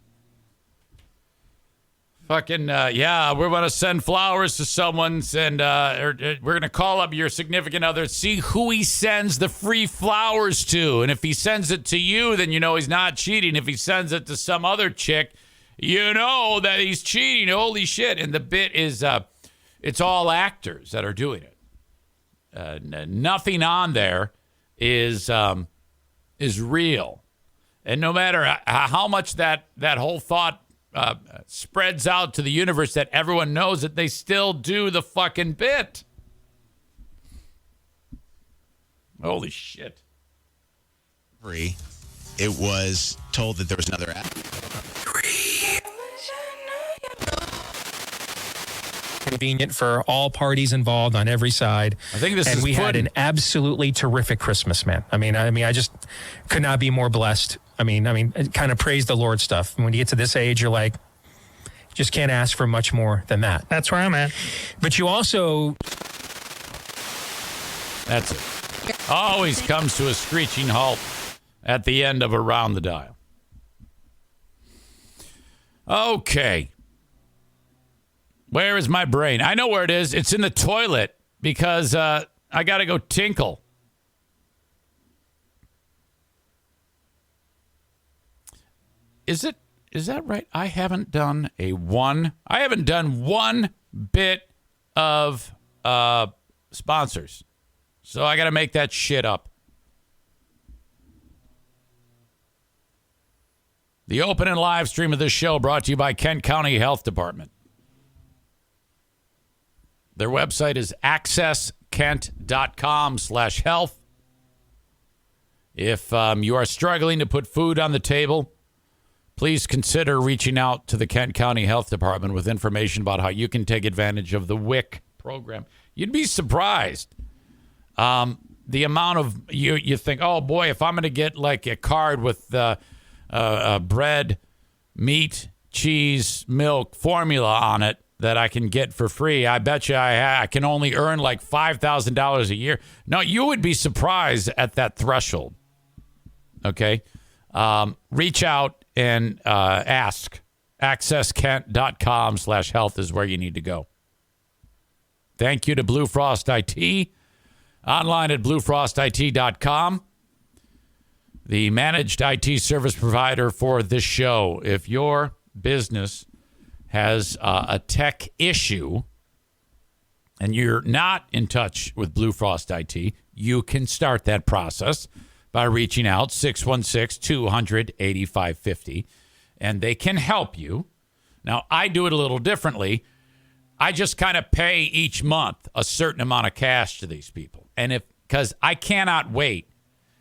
Fucking, yeah, we're going to send flowers to someone's, and we're going to call up your significant other, see who he sends the free flowers to. And if he sends it to you, then you know he's not cheating. If he sends it to some other chick, you know that he's cheating. Holy shit. And the bit is, it's all actors that are doing it. Nothing on there is real. And no matter how much that whole thought spreads out to the universe that everyone knows it, they still do the fucking bit. Holy shit. It was told that there was another app. Convenient for all parties involved on every side. I think and we had an absolutely terrific Christmas, man. I mean, I just could not be more blessed. I mean, kind of praise the Lord stuff. When you get to this age, you're like, just can't ask for much more than that. That's where I'm at. But you also... That's it. Always comes to a screeching halt at the end of Around the Dial. Okay. Where is my brain? I know where it is. It's in the toilet because I got to go tinkle. Is that right? I haven't done one bit of sponsors. So I got to make that shit up. The open and live stream of this show brought to you by Kent County Health Department. Their website is accesskent.com/health. If you are struggling to put food on the table, please consider reaching out to the Kent County Health Department with information about how you can take advantage of the WIC program. You'd be surprised. The amount of, you think, oh boy, if I'm going to get like a card with bread, meat, cheese, milk, formula on it that I can get for free, I bet you I can only earn like $5,000 a year. No, you would be surprised at that threshold. Okay. Reach out and ask. accesskent.com/health is where you need to go. Thank you to Blue Frost IT. Online at bluefrostit.com. The managed IT service provider for this show. If your business has a tech issue and you're not in touch with Blue Frost IT, you can start that process by reaching out 616-200-8550, and they can help you. Now, I do it a little differently. I just kind of pay each month a certain amount of cash to these people. And because I cannot wait.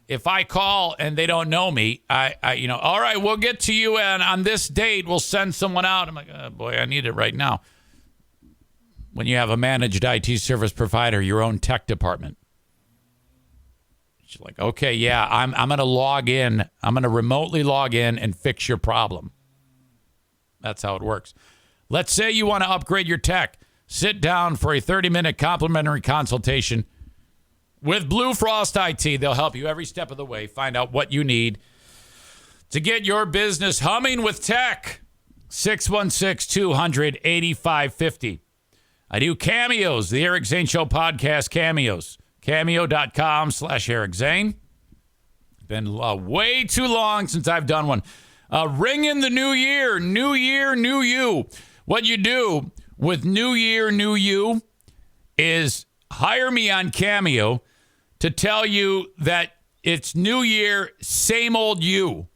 If I call and they don't know me, I all right, we'll get to you, and on this date, we'll send someone out. I'm like, oh boy, I need it right now. When you have a managed IT service provider, your own tech department, she's like, okay, yeah, I'm going to log in. I'm going to remotely log in and fix your problem. That's how it works. Let's say you want to upgrade your tech. Sit down for a 30-minute complimentary consultation with Blue Frost IT. They'll help you every step of the way. Find out what you need to get your business humming with tech. 616-200-8550. I do cameos, the Eric Zane Show Podcast cameos. Cameo.com/Eric Zane. Been way too long since I've done one. Ring in the new year. New year, new you. What you do with New Year, New You is hire me on Cameo to tell you that it's New Year, same old you.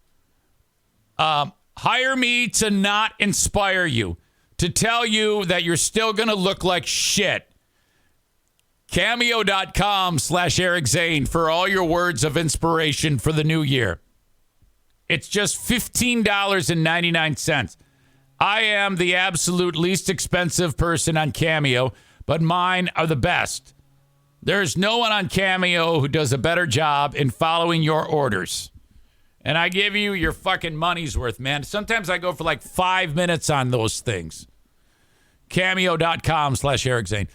Hire me to not inspire you, to tell you that you're still going to look like shit. Cameo.com/Eric Zane for all your words of inspiration for the new year. It's just $15.99. I am the absolute least expensive person on Cameo, but mine are the best. There's no one on Cameo who does a better job in following your orders. And I give you your fucking money's worth, man. Sometimes I go for like 5 minutes on those things. Cameo.com/Eric Zane.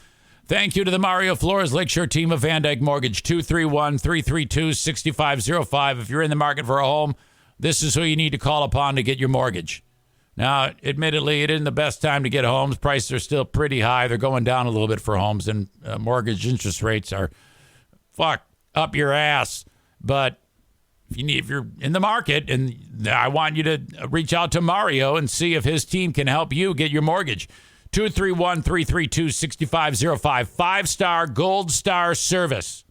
Thank you to the Mario Flores Lakeshore team of Van Dyke Mortgage, 231-332-6505. If you're in the market for a home, this is who you need to call upon to get your mortgage. Now, admittedly, it isn't the best time to get homes. Prices are still pretty high. They're going down a little bit for homes, and mortgage interest rates are up your ass. But if you're in the market, and I want you to reach out to Mario and see if his team can help you get your mortgage. 231-332-6505. 5-star Gold Star service.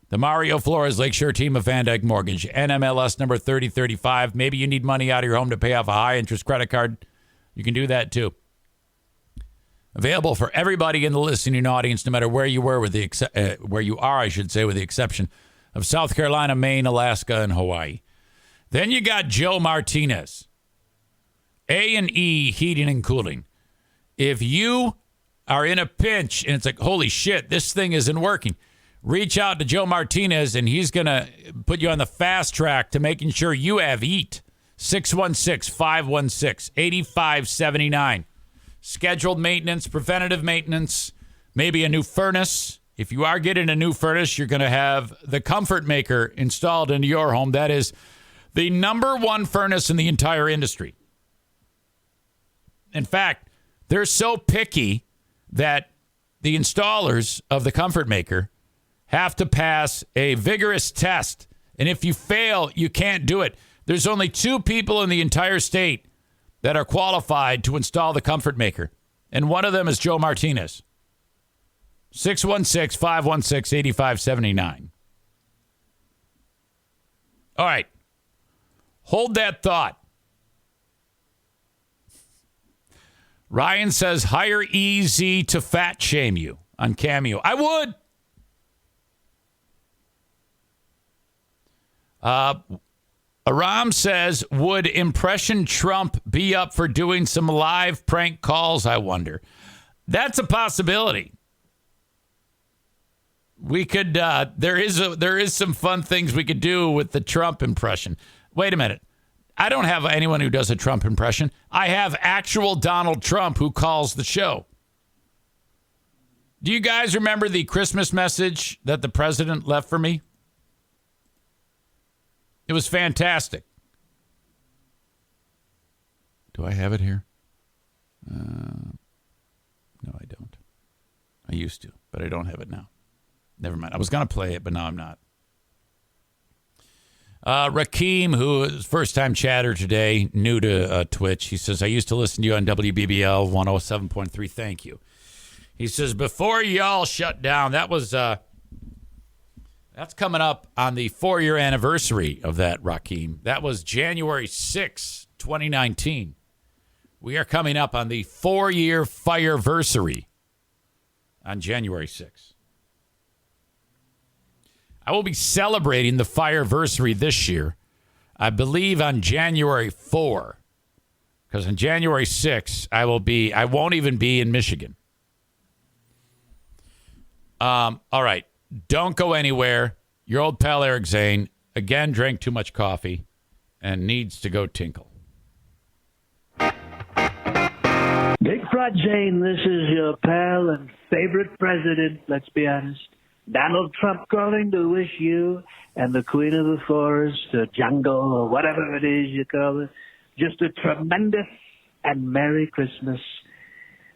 The Mario Flores Lakeshore team of Van Dyke Mortgage. NMLS number 3035. Maybe you need money out of your home to pay off a high-interest credit card. You can do that, too. Available for everybody in the listening audience, no matter where you were, with the where you are, I should say, with the exception of South Carolina, Maine, Alaska, and Hawaii. Then you got Joe Martinez. A&E Heating and Cooling. If you are in a pinch and it's like, holy shit, this thing isn't working, reach out to Joe Martinez and he's going to put you on the fast track to making sure you have heat. 616-516-8579. Scheduled maintenance, preventative maintenance, maybe a new furnace. If you are getting a new furnace, you're going to have the Comfort Maker installed into your home. That is the number one furnace in the entire industry. In fact, they're so picky that the installers of the Comfort Maker have to pass a vigorous test. And if you fail, you can't do it. There's only 2 people in the entire state that are qualified to install the Comfort Maker. And one of them is Joe Martinez. 616-516-8579. All right. Hold that thought. Ryan says, hire EZ to fat shame you on Cameo. I would. Aram says, would Impression Trump be up for doing some live prank calls, I wonder? That's a possibility. We could, there is some fun things we could do with the Trump impression. Wait a minute. I don't have anyone who does a Trump impression. I have actual Donald Trump who calls the show. Do you guys remember the Christmas message that the president left for me? It was fantastic. Do I have it here? No, I don't. I used to, but I don't have it now. Never mind. I was going to play it, but now I'm not. Rakeem, who is first-time chatter today, new to Twitch, he says, I used to listen to you on WBBL 107.3. Thank you. He says, before y'all shut down, that was that's coming up on the 4-year anniversary of that, Rakeem. That was January 6, 2019. We are coming up on the 4-year fireversary on January 6th. I will be celebrating the fireversary this year, I believe on January 4, because on January 6, I won't even be in Michigan. All right. Don't go anywhere. Your old pal Eric Zane, again, drank too much coffee and needs to go tinkle. Big Frog Zane, this is your pal and favorite president, let's be honest, Donald Trump, calling to wish you and the Queen of the Forest, or jungle, or whatever it is you call it, just a tremendous and Merry Christmas.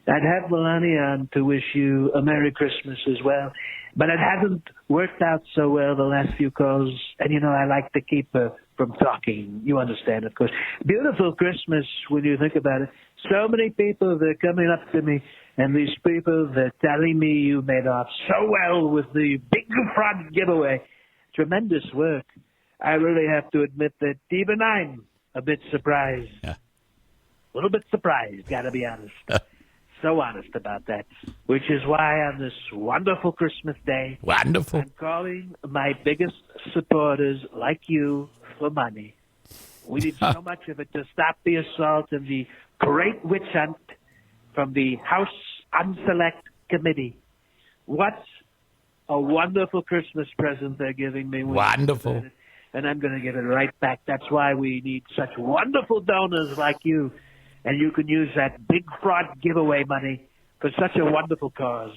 I'd have Melania on to wish you a Merry Christmas as well, but it hasn't worked out so well the last few calls, and you know I like to keep her from talking. You understand, of course. Beautiful Christmas when you think about it. So many people, they're coming up to me, and these people, they're telling me you made off so well with the Big Frog giveaway. Tremendous work. I really have to admit that even I'm a bit surprised. Yeah. A little bit surprised, gotta be honest. So honest about that. Which is why on this wonderful Christmas day, wonderful, I'm calling my biggest supporters like you for money. We need so much of it to stop the assault and the great witch hunt from the House Unselect Committee. What a wonderful Christmas present they're giving me. Wonderful. And I'm going to give it right back. That's why we need such wonderful donors like you. And you can use that Big Fraud giveaway money for such a wonderful cause.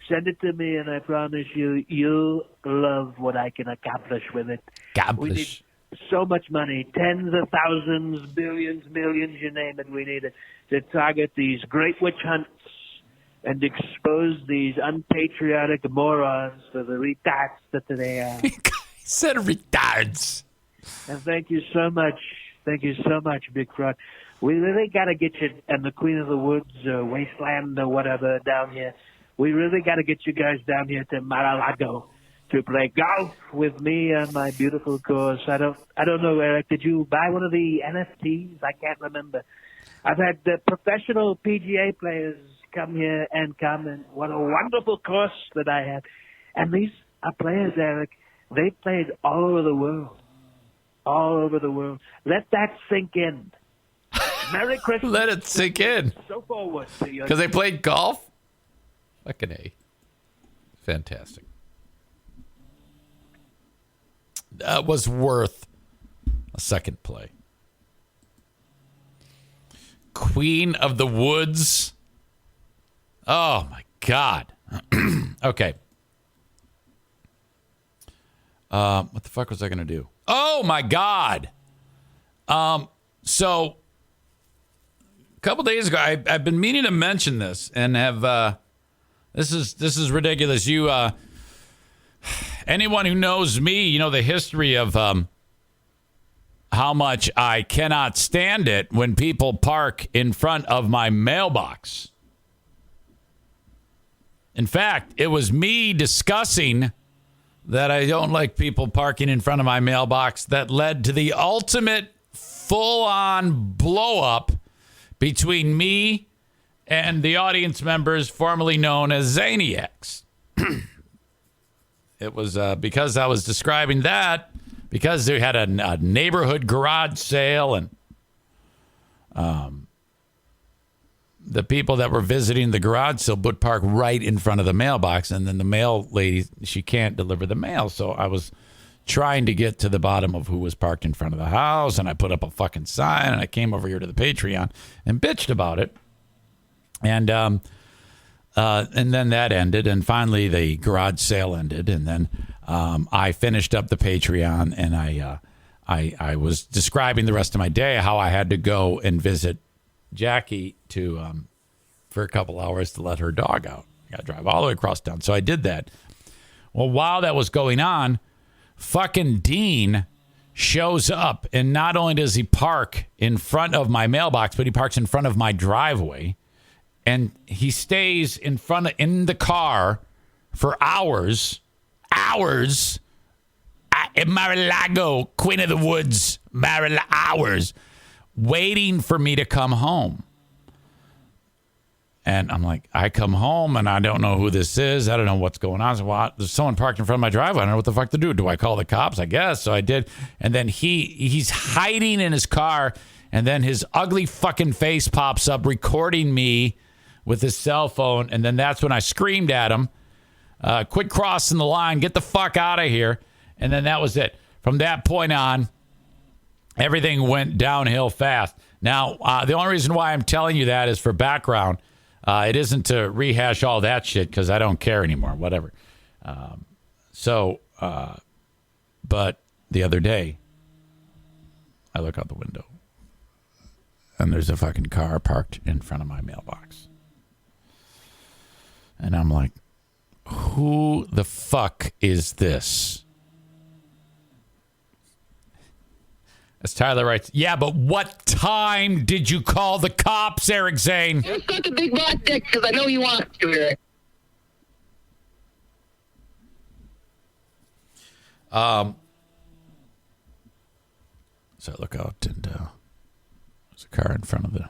Send it to me, and I promise you, you'll love what I can accomplish with it. We need so much money, tens of thousands, billions, millions, you name it. We need it to target these great witch hunts and expose these unpatriotic morons for the retards that they are. Said retards. And thank you so much. Thank you so much, Big Frog. We really got to get you and the Queen of the Woods, Wasteland or whatever down here. We really got to get you guys down here to Mar-a-Lago to play golf with me on my beautiful course. I don't know, Eric. Did you buy one of the NFTs? I can't remember. I've had professional PGA players come here and what a wonderful course that I had. And these are players, Eric. They played all over the world. All over the world. Let that sink in. Merry Christmas. Let it sink in. So forward to your... Because they played golf? Fucking A. Fantastic. That was worth a second play. Queen of the Woods. Oh, my God. Okay. What the fuck was I going to do? Oh, my God. So, a couple days ago, I've been meaning to mention this and have... This is ridiculous. You, anyone who knows me, you know the history of how much I cannot stand it when people park in front of my mailbox. In fact, it was me discussing that I don't like people parking in front of my mailbox that led to the ultimate full-on blow-up between me and the audience members formerly known as Zaniacs. It was because I was describing that, because they had a neighborhood garage sale, and the people that were visiting the garage sale would park right in front of the mailbox, and then the mail lady, she can't deliver the mail. So I was trying to get to the bottom of who was parked in front of the house, and I put up a fucking sign, and I came over here to the Patreon and bitched about it. And then that ended, and finally the garage sale ended, and then I finished up the Patreon, and I was describing the rest of my day, how I had to go and visit Jackie for a couple hours to let her dog out. I got to drive all the way across town, so I did that. Well, while that was going on, fucking Dean shows up, and not only does he park in front of my mailbox, but he parks in front of my driveway. And he stays in the car for hours at Mar-a-Lago, Queen of the Woods, hours, waiting for me to come home. And I'm like, I come home and I don't know who this is. I don't know what's going on. So, well, there's someone parked in front of my driveway. I don't know what the fuck to do. Do I call the cops? I guess. So I did. And then he's hiding in his car, and then his ugly fucking face pops up recording me with his cell phone, and then that's when I screamed at him, quit crossing the line, get the fuck out of here, and then that was it. From that point on, everything went downhill fast. Now, the only reason why I'm telling you that is for background. It isn't to rehash all that shit, because I don't care anymore, whatever. But the other day, I look out the window, and there's a fucking car parked in front of my mailbox. And I'm like, who the fuck is this? As Tyler writes, yeah, but what time did you call the cops, Eric Zane? Just got the big black dick, because I know you want to, Eric. So I look out, and there's a car in front of the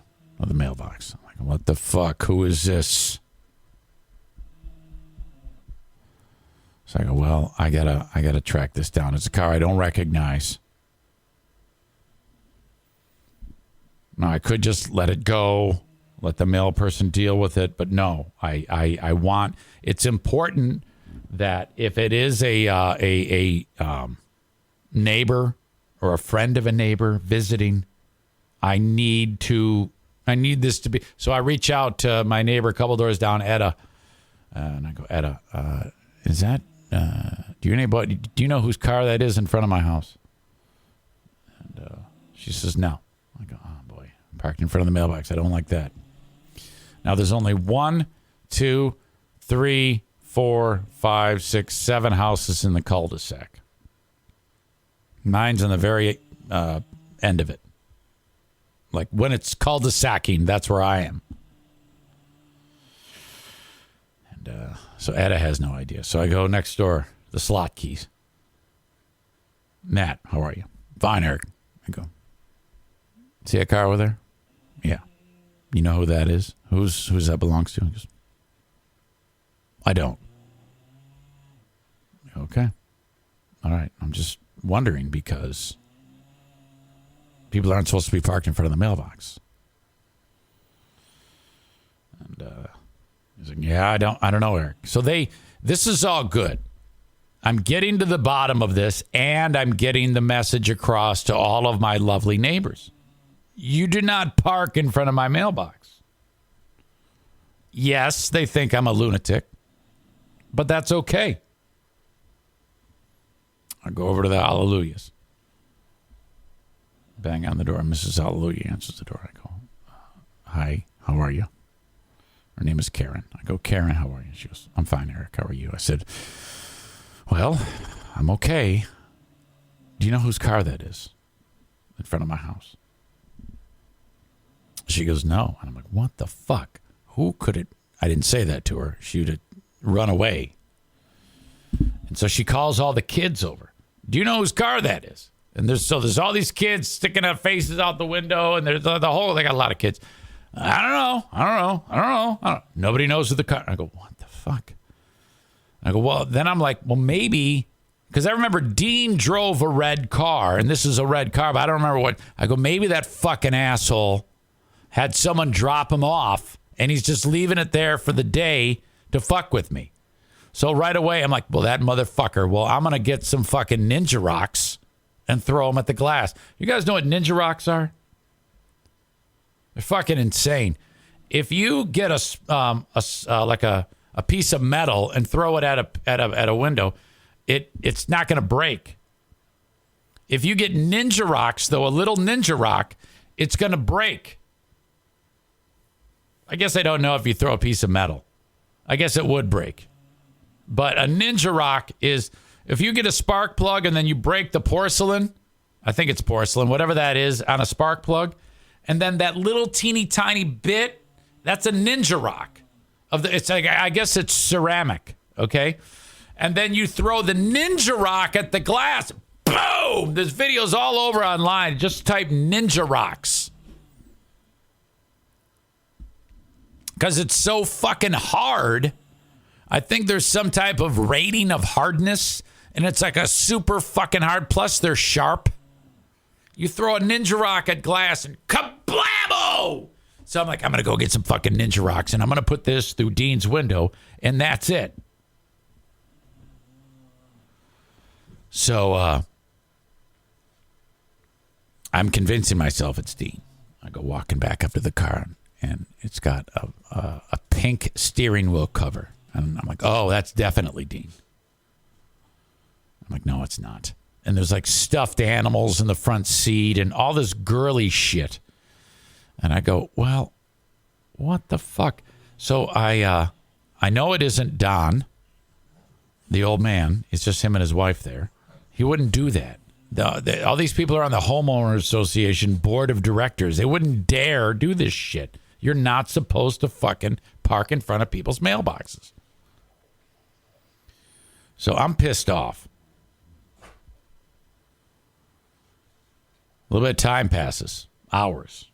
mailbox. I'm like, what the fuck? Who is this? So I go, well, I gotta track this down. It's a car I don't recognize. Now, I could just let it go, let the mail person deal with it, but no, I want. It's important that if it is a neighbor or a friend of a neighbor visiting, I need this to be. So I reach out to my neighbor a couple doors down, Etta, and I go, Etta, is that? Do you know whose car that is in front of my house? And she says, no. I go, oh boy, parked in front of the mailbox. I don't like that. Now there's only 1, 2, 3, 4, 5, 6, 7 houses in the cul-de-sac. Mine's on the very end of it. Like when it's cul-de-sacking, that's where I am. And so Etta has no idea. So I go next door, the slot keys. Matt, how are you? Fine, Eric. I go, see a car over there? Yeah. You know who that is? Who's that belongs to? He goes, I don't. Okay. All right. I'm just wondering because people aren't supposed to be parked in front of the mailbox. And he's like, yeah, I don't know, Eric. So this is all good. I'm getting to the bottom of this, and I'm getting the message across to all of my lovely neighbors. You do not park in front of my mailbox. Yes, they think I'm a lunatic, but that's okay. I go over to the Hallelujahs. Bang on the door. Mrs. Hallelujah answers the door. I go, hi, how are you? Her name is Karen. I go, Karen, how are you? She goes, I'm fine, Eric. How are you? I said, well, I'm okay. Do you know whose car that is in front of my house? She goes, no. And I'm like, what the fuck? Who could it? I didn't say that to her. She would have run away. And so she calls all the kids over. Do you know whose car that is? And there's all these kids sticking their faces out the window, and there's they got a lot of kids. I don't know. Nobody knows who the car. I go, what the fuck? I go, well, then I'm like, well, maybe, because I remember Dean drove a red car, and this is a red car, but I don't remember what. I go, maybe that fucking asshole had someone drop him off, and he's just leaving it there for the day to fuck with me. So right away, I'm like, well, that motherfucker. Well, I'm going to get some fucking ninja rocks and throw them at the glass. You guys know what ninja rocks are? They're fucking insane. If you get a piece of metal and throw it at a window, it's not going to break. If you get ninja rocks, though, a little ninja rock, it's going to break. I guess I don't know if you throw a piece of metal. I guess it would break. But a ninja rock is, if you get a spark plug and then you break the porcelain, I think it's porcelain, whatever that is, on a spark plug, and then that little teeny tiny bit, that's a ninja rock. It's like, I guess it's ceramic, okay? And then you throw the ninja rock at the glass. Boom! There's videos all over online. Just type ninja rocks. Because it's so fucking hard. I think there's some type of rating of hardness, and it's like a super fucking hard. Plus, they're sharp. You throw a ninja rock at glass, and kablamo! So I'm like, I'm going to go get some fucking ninja rocks, and I'm going to put this through Dean's window, and that's it. So I'm convincing myself it's Dean. I go walking back up to the car, and it's got a pink steering wheel cover. And I'm like, oh, that's definitely Dean. I'm like, no, it's not. And there's like stuffed animals in the front seat and all this girly shit. And I go, well, what the fuck? So I know it isn't Don, the old man. It's just him and his wife there. He wouldn't do that. All these people are on the Homeowners Association board of directors. They wouldn't dare do this shit. You're not supposed to fucking park in front of people's mailboxes. So I'm pissed off. A little bit of time passes. Hours.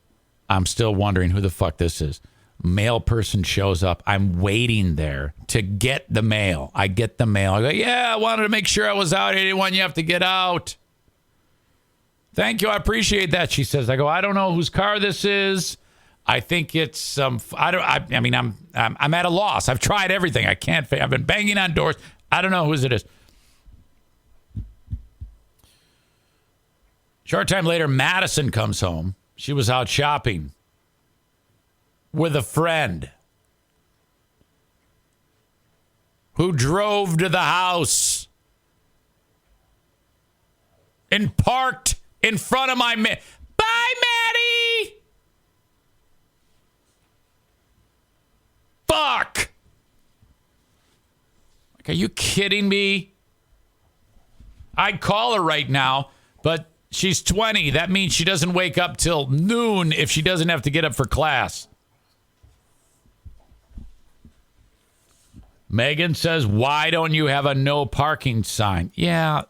I'm still wondering who the fuck this is. Mail person shows up. I'm waiting there to get the mail. I get the mail. I go, yeah, I wanted to make sure I was out. I didn't want you to have to get out. Thank you. I appreciate that, she says. I go, I don't know whose car this is. I think it's some. I'm at a loss. I've tried everything. I've been banging on doors. I don't know whose it is. Short time later, Madison comes home. She was out shopping with a friend who drove to the house and parked in front of my Bye, Maddie! Fuck! Like, are you kidding me? I'd call her right now, But she's 20. That means she doesn't wake up till noon if she doesn't have to get up for class. Megan says, why don't you have a no parking sign? Yeah,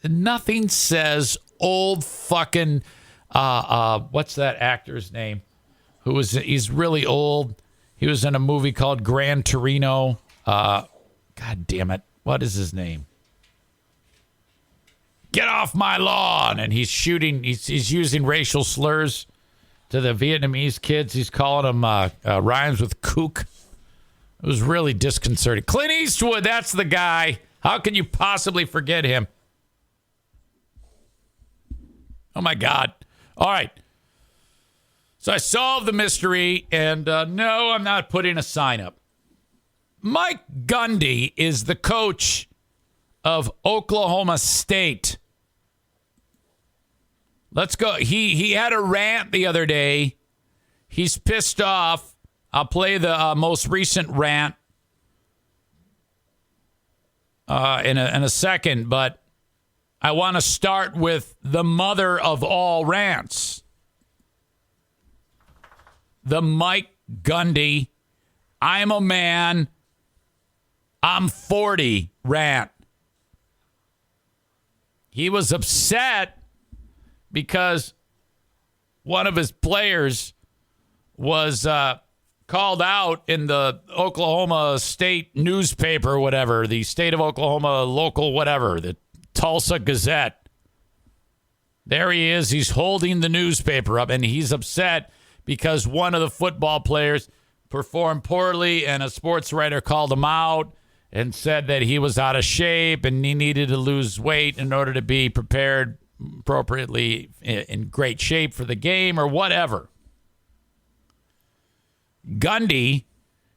nothing says old fucking, what's that actor's name? He's really old. He was in a movie called Gran Torino. God damn it. What is his name? Get off my lawn. And he's using racial slurs to the Vietnamese kids. He's calling them rhymes with kook. It was really disconcerting. Clint Eastwood, that's the guy. How can you possibly forget him? Oh, my God. All right. So I solved the mystery, and no, I'm not putting a sign up. Mike Gundy is the coach of Oklahoma State. Let's go. He had a rant the other day. He's pissed off. I'll play the most recent rant in a second, but I want to start with the mother of all rants. The Mike Gundy, I'm a man, I'm 40 rant. He was upset because one of his players was called out in the Oklahoma State newspaper or whatever, the State of Oklahoma local whatever, the Tulsa Gazette. There he is. He's holding the newspaper up, and he's upset because one of the football players performed poorly, and a sports writer called him out and said that he was out of shape and he needed to lose weight in order to be prepared appropriately in great shape for the game or whatever. Gundy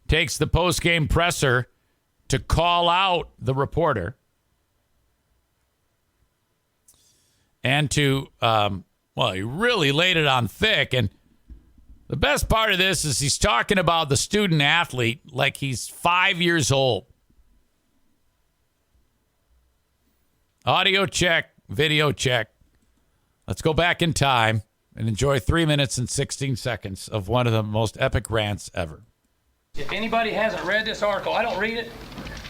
takes the post-game presser to call out the reporter and to, he really laid it on thick. And the best part of this is he's talking about the student athlete like he's 5 years old. Audio check, video check. Let's go back in time and enjoy 3 minutes and 16 seconds of one of the most epic rants ever. If anybody hasn't read this article, I don't read it.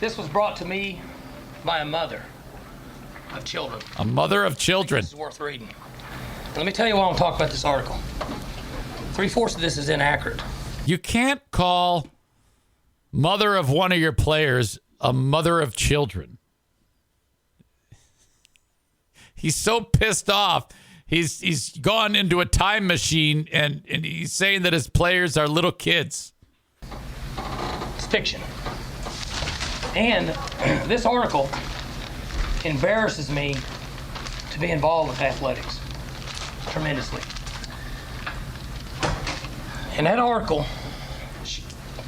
This was brought to me by a mother of children. A mother of children. This is worth reading. Let me tell you why I'm talking about this article. 3/4 of this is inaccurate. You can't call mother of one of your players a mother of children. He's so pissed off. He's gone into a time machine and he's saying that his players are little kids. It's fiction. And this article embarrasses me to be involved with athletics tremendously. And that article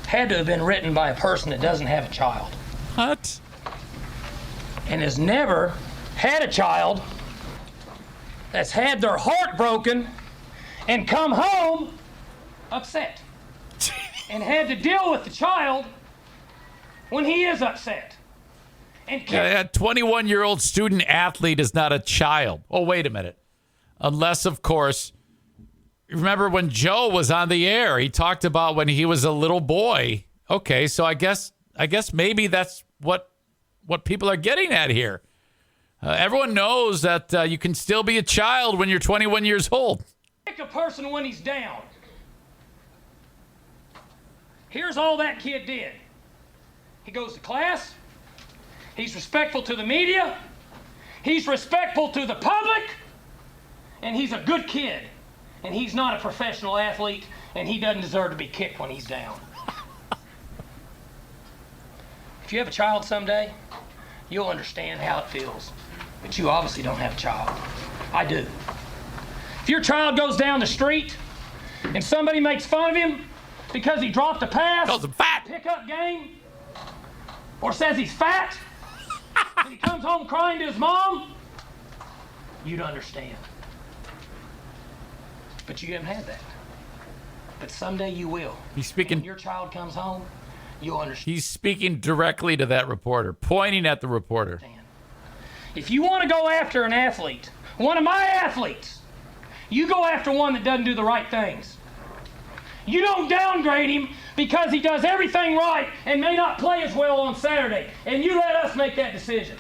had to have been written by a person that doesn't have a child. What? And has never had a child that's had their heart broken and come home upset and had to deal with the child when he is upset. And a 21-year-old student athlete is not a child. Oh, wait a minute. Unless, of course, remember when Joe was on the air, he talked about when he was a little boy. Okay, so I guess maybe that's what people are getting at here. Everyone knows that you can still be a child when you're 21 years old. Pick a person when he's down. Here's all that kid did. He goes to class. He's respectful to the media. He's respectful to the public. And he's a good kid. And he's not a professional athlete. And he doesn't deserve to be kicked when he's down. If you have a child someday, you'll understand how it feels. But you obviously don't have a child. I do. If your child goes down the street and somebody makes fun of him because he dropped a pass, calls him fat, pickup game, or says he's fat, and he comes home crying to his mom, you'd understand. But you haven't had that. But someday you will. He's speaking. When your child comes home, you'll understand. He's speaking directly to that reporter, pointing at the reporter. If you want to go after an athlete one of my athletes, you go after one that doesn't do the right things. You don't downgrade him because he does everything right and may not play as well on Saturday, and you let us make that decision.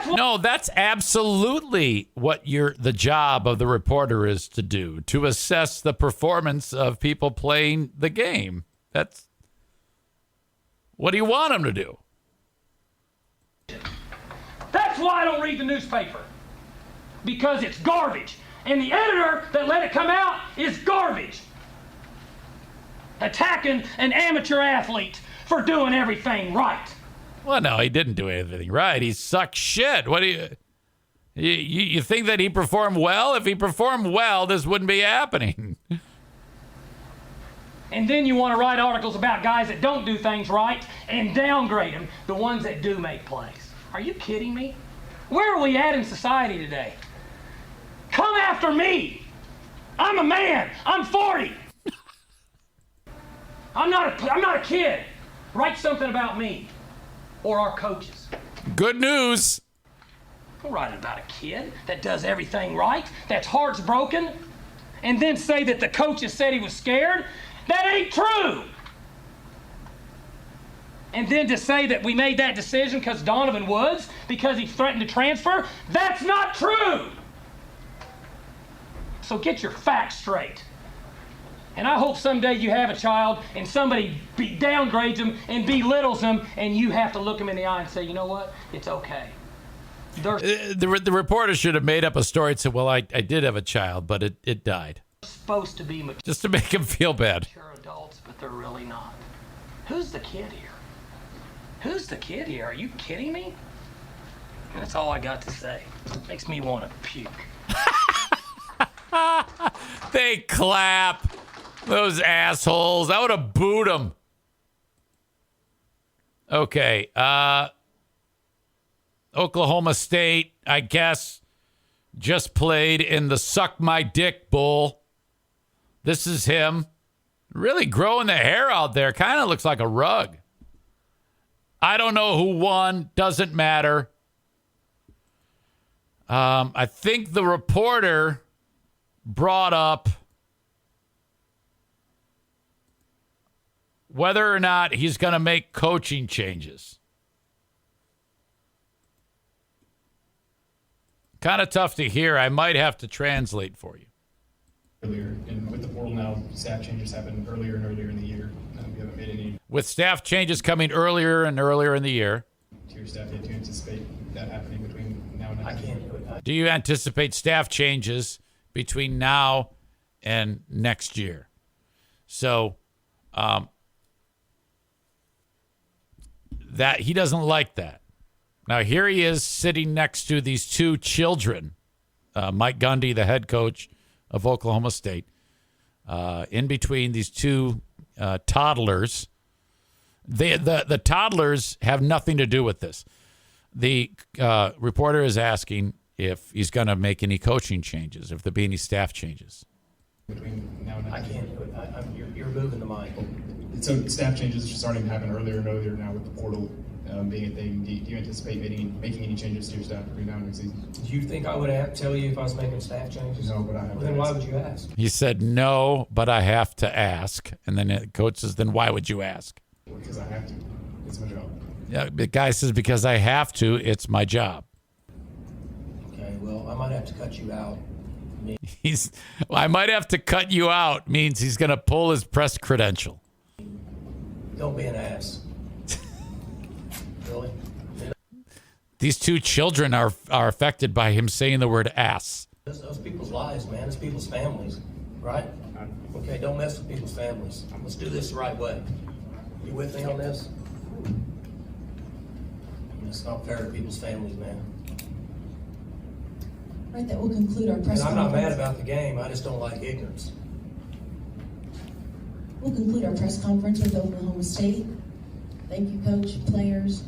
No, that's absolutely what the job of the reporter is to do, to assess the performance of people playing the game. That's what do you want them to do? That's why I don't read the newspaper, because it's garbage, and the editor that let it come out is garbage. Attacking an amateur athlete for doing everything right. Well, no, he didn't do anything right. He sucked shit. What do you think that he performed well? If he performed well, this wouldn't be happening. And then you want to write articles about guys that don't do things right and downgrade them, the ones that do make plays. Are you kidding me? Where are we at in society today? Come after me. I'm a man. I'm 40. I'm not a kid. Write something about me or our coaches. Good news. Don't write about a kid that does everything right, that's heart's broken, and then say that the coaches said he was scared. That ain't true. And then to say that we made that decision because Donovan Woods, because he threatened to transfer, that's not true. So get your facts straight. And I hope someday you have a child and somebody downgrades them and belittles them, and you have to look them in the eye and say, you know what, it's okay. The reporter should have made up a story and said, well, I did have a child, but it died. Supposed to be mature. Just to make him feel bad. Mature adults, but they're really not. Who's the kid here? Who's the kid here? Are you kidding me? That's all I got to say. Makes me want to puke. They clap. Those assholes. I would have booed them. Okay. Oklahoma State, I guess, just played in the Suck My Dick Bowl. This is him. Really growing the hair out there. Kind of looks like a rug. I don't know who won. Doesn't matter. I think the reporter brought up whether or not he's going to make coaching changes. Kind of tough to hear. I might have to translate for you. Earlier, and with the portal now, staff changes happen earlier and earlier in the year. We haven't made any. With staff changes coming earlier and earlier in the year. To your staff, do you anticipate that happening between now and next year? Do you anticipate staff changes between now and next year? So, that he doesn't like that. Now, here he is sitting next to these two children, Mike Gundy, the head coach of Oklahoma State, in between these two toddlers. The toddlers have nothing to do with this. The reporter is asking if he's going to make any coaching changes, if there be any staff changes. Between now and next year. You're moving the mic. So staff changes are starting to happen earlier and earlier now with the portal being a thing. Do you anticipate making any changes to your staff between now and next season? Do you think I would tell you if I was making staff changes? No, but I have. Well, then why would you ask? He said, no, but I have to ask. And then the coach says, then why would you ask? Because I have to. It's my job. Yeah, the guy says, because I have to, it's my job. Okay, well, I might have to cut you out. I might have to cut you out means he's going to pull his press credential. Don't be an ass. Really? These two children are affected by him saying the word ass. Those people's lives, man. It's people's families, right? Okay, don't mess with people's families. Let's do this the right way. You with me on this? It's not fair to people's families, man. Right, that will conclude our press conference. I'm not mad about the game. I just don't like ignorance. We'll conclude our press conference with Oklahoma State. Thank you, Coach, players.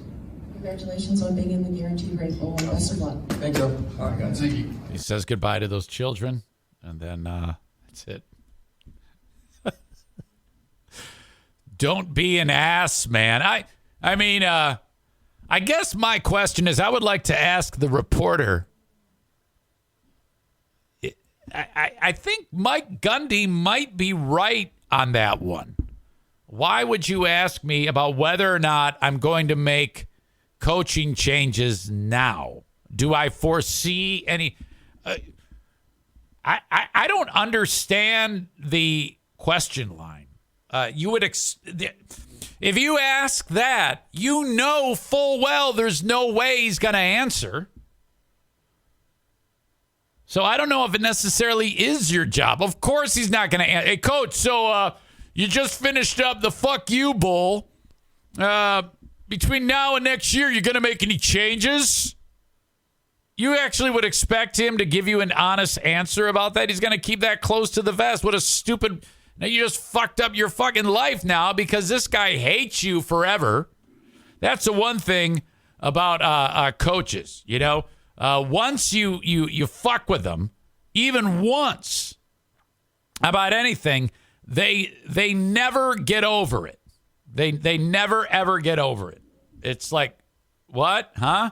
Congratulations on being in the Guaranteed Rate Bowl, and best of luck. Thank you. All right, guys. Thank you. He says goodbye to those children, and then that's it. Don't be an ass, man. I mean, I guess my question is, I would like to ask the reporter, I think Mike Gundy might be right on that one. Why would you ask me about whether or not I'm going to make coaching changes now? Do I foresee any? I don't understand the question line. You would if you ask that, you know full well there's no way he's going to answer. So I don't know if it necessarily is your job. Of course he's not going to answer. Hey, Coach, so you just finished up the Fuck You Bowl. Between now and next year, you're going to make any changes? You actually would expect him to give you an honest answer about that? He's going to keep that close to the vest. What a stupid... Now you just fucked up your fucking life now because this guy hates you forever. That's the one thing about coaches, you know? Once you fuck with them, even once, about anything, they never get over it. They never ever get over it. It's like, what? Huh?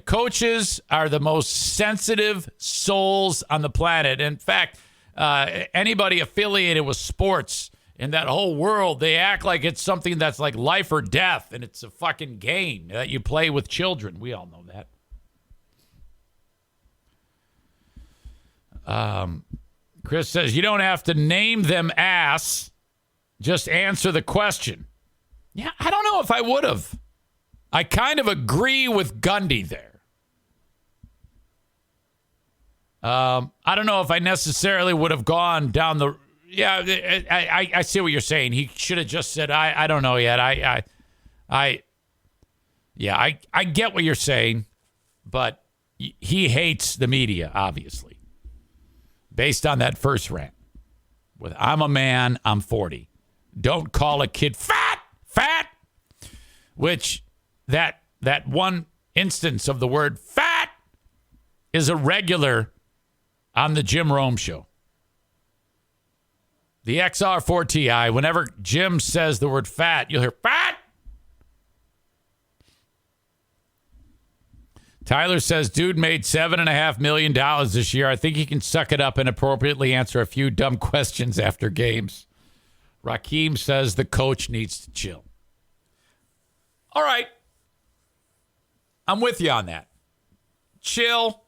Coaches are the most sensitive souls on the planet. In fact, anybody affiliated with sports in that whole world, they act like it's something that's like life or death, and it's a fucking game that you play with children. We all know that. Chris says, you don't have to name them ass. Just answer the question. Yeah, I don't know if I would have. I kind of agree with Gundy there. I don't know if I necessarily would have gone down the... Yeah, I see what you're saying. He should have just said, I don't know yet. I get what you're saying, but he hates the media, obviously. Based on that first rant. With I'm a man, I'm 40. Don't call a kid fat. Which that one instance of the word fat is a regular on the Jim Rome show. The XR4TI, whenever Jim says the word fat, you'll hear fat. Tyler says, dude made $7.5 million this year. I think he can suck it up and appropriately answer a few dumb questions after games. Raheem says the coach needs to chill. All right. I'm with you on that. Chill.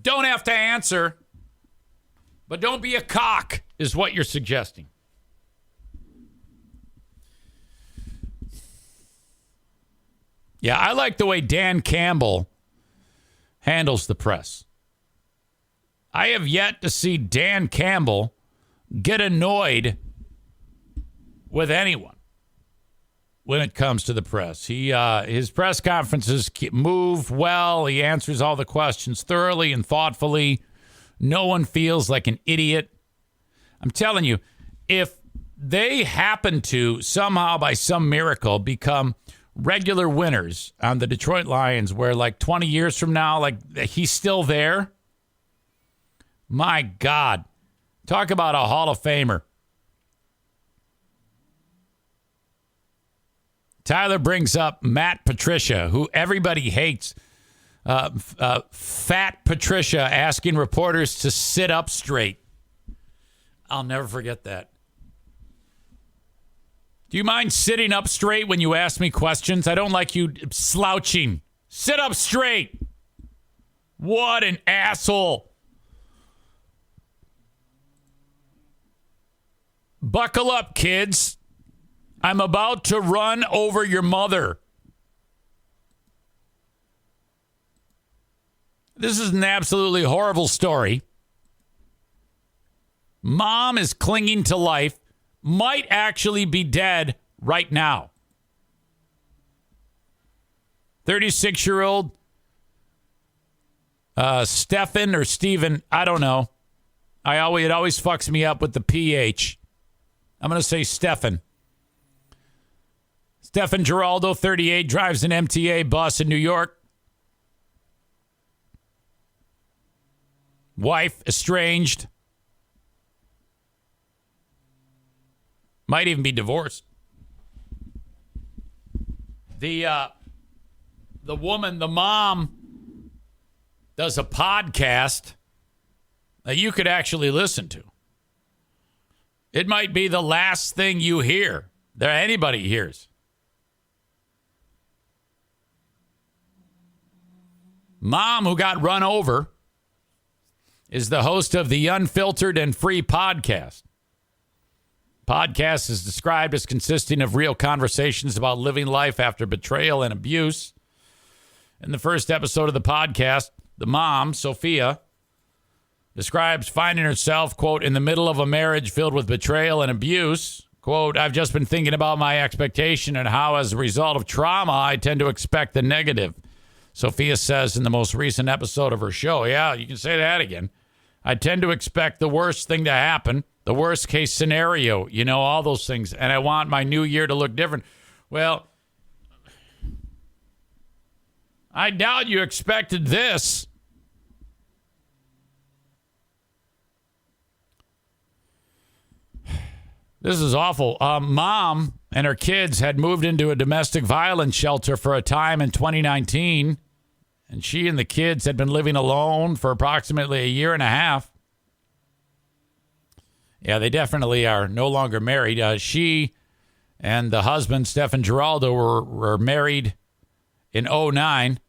Don't have to answer. But don't be a cock, is what you're suggesting. Yeah, I like the way Dan Campbell handles the press. I have yet to see Dan Campbell get annoyed with anyone when it comes to the press. His press conferences move well. He answers all the questions thoroughly and thoughtfully. No one feels like an idiot. I'm telling you, if they happen to somehow by some miracle become regular winners on the Detroit Lions, where like 20 years from now, like he's still there. My God, talk about a Hall of Famer. Tyler brings up Matt Patricia, who everybody hates. Fat Patricia asking reporters to sit up straight. I'll never forget that. Do you mind sitting up straight when you ask me questions? I don't like you slouching. Sit up straight. What an asshole. Buckle up, kids. I'm about to run over your mother. This is an absolutely horrible story. Mom is clinging to life. Might actually be dead right now. 36-year-old Stephen or Steven, I don't know. It always fucks me up with the PH. I'm going to say Stephen. Stephen Giraldo, 38, drives an MTA bus in New York. Wife estranged. Might even be divorced. The woman, the mom, does a podcast that you could actually listen to. It might be the last thing you hear that anybody hears. Mom, who got run over, is the host of the Unfiltered and Free podcast. Podcast is described as consisting of real conversations about living life after betrayal and abuse. In the first episode of the podcast, the mom, Sophia, describes finding herself, quote, in the middle of a marriage filled with betrayal and abuse. Quote, I've just been thinking about my expectation and how, as a result of trauma, I tend to expect the negative. Sophia says in the most recent episode of her show, yeah, you can say that again. I tend to expect the worst thing to happen, the worst case scenario, you know, all those things. And I want my new year to look different. Well, I doubt you expected this. This is awful. Mom and her kids had moved into a domestic violence shelter for a time in 2019. And she and the kids had been living alone for approximately a year and a half. Yeah, they definitely are no longer married. She and the husband, Stefan Giraldo, were married in 2009.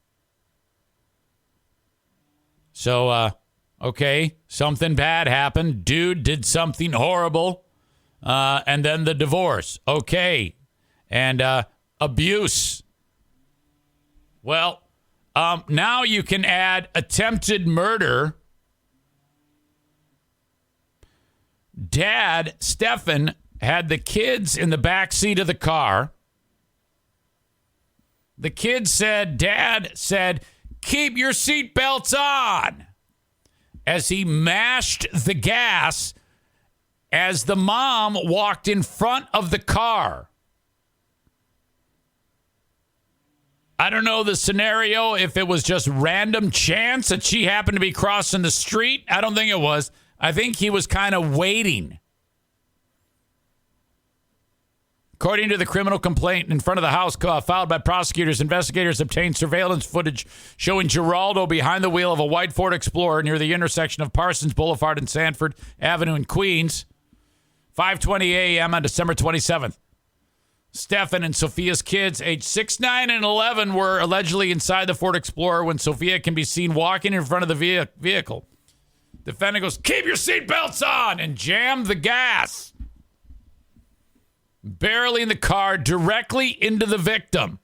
So, okay, something bad happened. Dude did something horrible. And then the divorce. Okay. And abuse. Well, now you can add attempted murder. Dad, Stefan, had the kids in the back seat of the car. The kids said, Dad said, keep your seatbelts on, as he mashed the gas as the mom walked in front of the car. I don't know the scenario, if it was just random chance that she happened to be crossing the street. I don't think it was. I think he was kind of waiting. According to the criminal complaint in front of the house filed by prosecutors, investigators obtained surveillance footage showing Giraldo behind the wheel of a white Ford Explorer near the intersection of Parsons Boulevard and Sanford Avenue in Queens, 5:20 a.m. on December 27th. Stefan and Sophia's kids, aged 6, 9, and 11, were allegedly inside the Ford Explorer when Sophia can be seen walking in front of the vehicle. The defendant goes, keep your seatbelts on, and jammed the gas, barreling the car directly into the victim.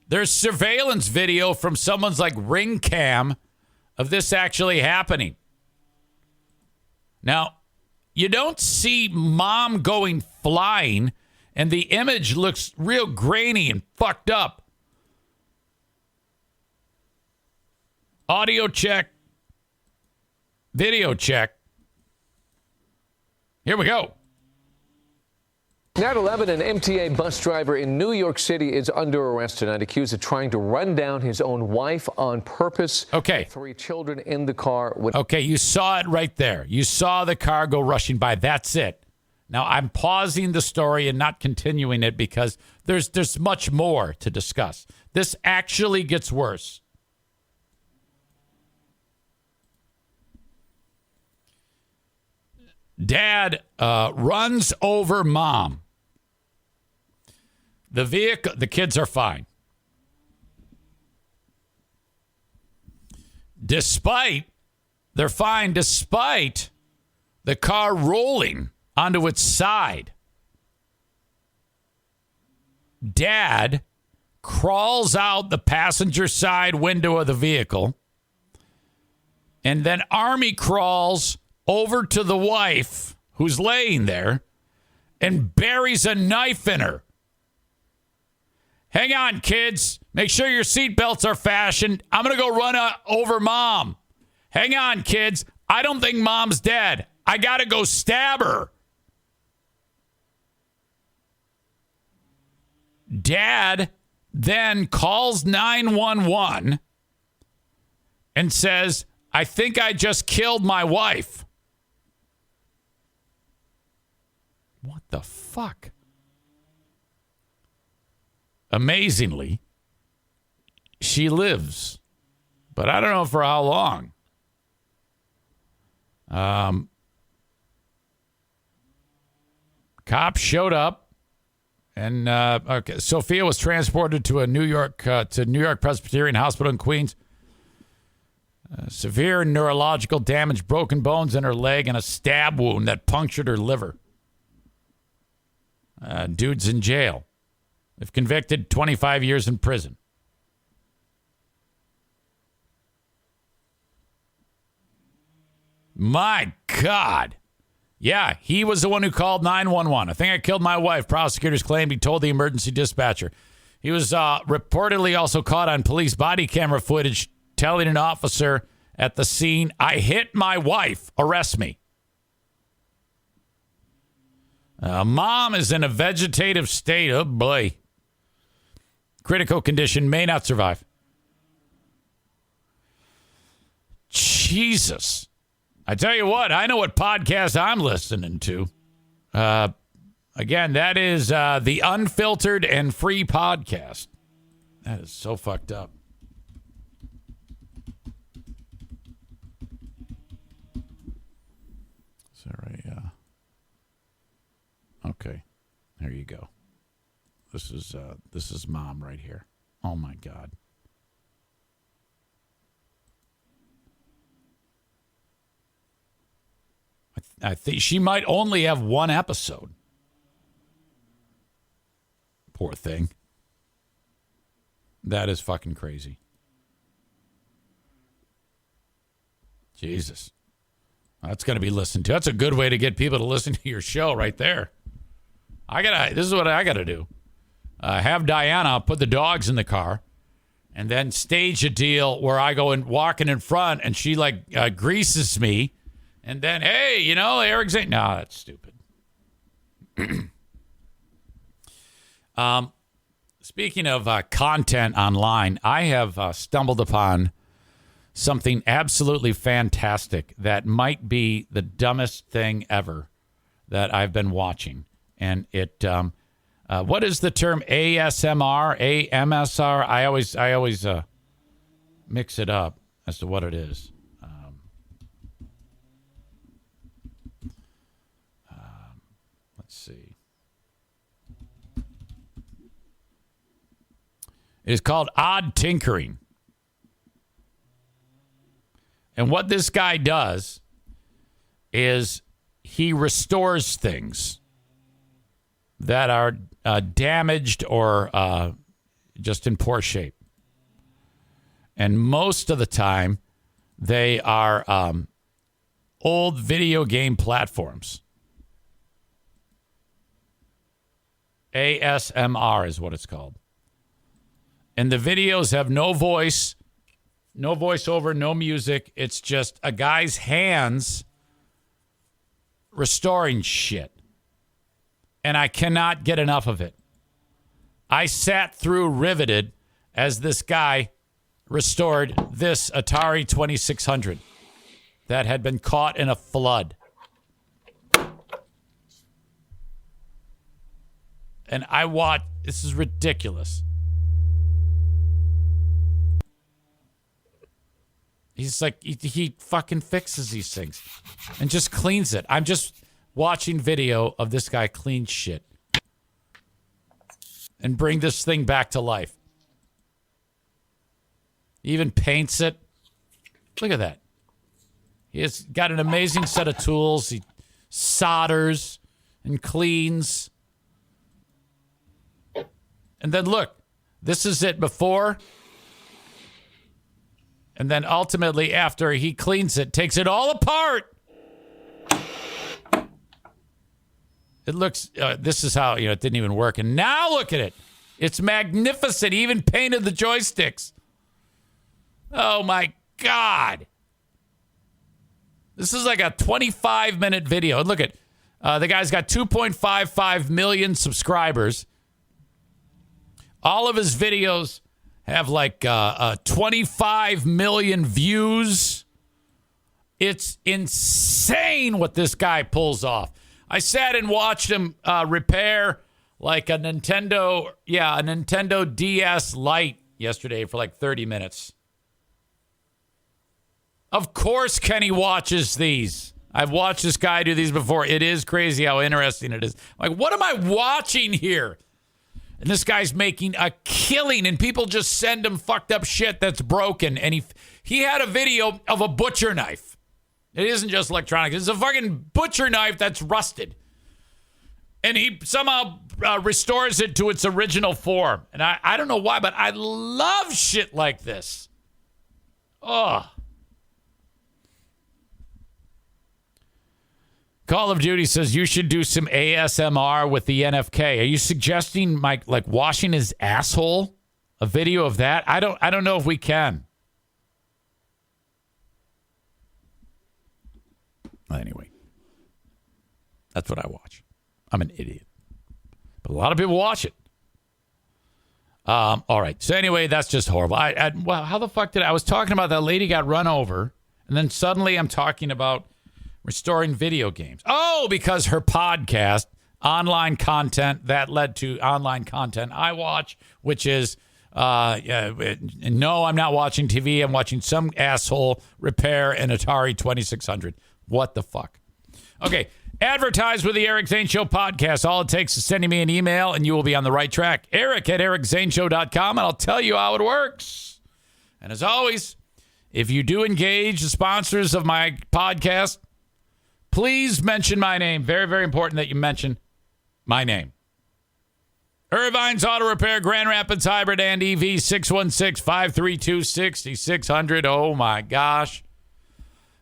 There's surveillance video from someone's Ring cam of this actually happening. Now, you don't see mom going flying, and the image looks real grainy and fucked up. Audio check. Video check. Here we go. Now at 11, an MTA bus driver in New York City is under arrest tonight, accused of trying to run down his own wife on purpose. Okay. 3 children in the car. Okay, you saw it right there. You saw the car go rushing by. That's it. Now, I'm pausing the story and not continuing it because there's much more to discuss. This actually gets worse. Dad runs over mom. The kids are fine. They're fine despite the car rolling onto its side. Dad crawls out the passenger side window of the vehicle, and then Army crawls over to the wife who's laying there and buries a knife in her. Hang on, kids. Make sure your seatbelts are fastened. I'm going to go run over mom. Hang on, kids. I don't think mom's dead. I got to go stab her. Dad then calls 911 and says, I think I just killed my wife. What the fuck? Amazingly, she lives. but I don't know for how long. Cops showed up, and Sophia was transported to New York Presbyterian Hospital in Queens. Severe neurological damage, broken bones in her leg, and a stab wound that punctured her liver. Dude's in jail. If convicted, 25 years in prison. My God. Yeah, he was the one who called 911. I think I killed my wife. Prosecutors claimed he told the emergency dispatcher. He was reportedly also caught on police body camera footage telling an officer at the scene, "I hit my wife. Arrest me." Mom is in a vegetative state. Oh, boy. Critical condition, may not survive. Jesus. I tell you what, I know what podcast I'm listening to. Again, that is the Unfiltered and Free Podcast. That is so fucked up. Sorry. Okay. There you go. This is Mom right here. Oh, my God. I think she might only have one episode. Poor thing. That is fucking crazy. Jesus. That's going to be listened to. That's a good way to get people to listen to your show right there. This is what I got to do. Have Diana put the dogs in the car and then stage a deal where I go and walking in front and she greases me. And then, hey, Eric Zane. No, that's stupid. Speaking of content online, I have stumbled upon something absolutely fantastic that might be the dumbest thing ever that I've been watching. And it, what is the term ASMR, AMSR? I always mix it up as to what it is. Let's see. It is called odd tinkering. And what this guy does is he restores things that are damaged or just in poor shape. And most of the time, they are old video game platforms. ASMR is what it's called. And the videos have no voice, no voiceover, no music. It's just a guy's hands restoring shit. And I cannot get enough of it. I sat through riveted as this guy restored this Atari 2600 that had been caught in a flood. And I watched, this is ridiculous. He's like, he fucking fixes these things and just cleans it. I'm just watching video of this guy clean shit and bring this thing back to life. He even paints it. Look at that. He has got an amazing set of tools. He solders and cleans. And then look, this is it before. And then ultimately after he cleans it, takes it all apart. It looks, this is how, it didn't even work. And now look at it. It's magnificent. He even painted the joysticks. Oh, my God. This is like a 25-minute video. And look at, the guy's got 2.55 million subscribers. All of his videos have like 25 million views. It's insane what this guy pulls off. I sat and watched him repair like a Nintendo DS Lite yesterday for like 30 minutes. Of course Kenny watches these. I've watched this guy do these before. It is crazy how interesting it is. Like, what am I watching here? And this guy's making a killing, and people just send him fucked up shit that's broken. And he had a video of a butcher knife. It isn't just electronic. It's a fucking butcher knife that's rusted. And he somehow restores it to its original form. And I don't know why, but I love shit like this. Oh. Call of Duty says you should do some ASMR with the NFK. Are you suggesting Mike like washing his asshole? A video of that? I don't know if we can. Well, anyway, that's what I watch. I'm an idiot, but a lot of people watch it. All right. So anyway, that's just horrible. Well, how the fuck I was talking about that lady got run over, and then suddenly I'm talking about restoring video games. Oh, because her podcast, online content, that led to online content I watch, which is, no, I'm not watching TV. I'm watching some asshole repair an Atari 2600. What the fuck? Okay, advertise with the Eric Zane Show Podcast. All it takes is sending me an email, and you will be on the right track. Eric@ericzaneshow.com, and I'll tell you how it works. And as always, if you do engage the sponsors of my podcast, please mention my name. Very, very important that you mention my name. Irvine's Auto Repair, Grand Rapids Hybrid and EV, 616-532-6600. Oh, my gosh.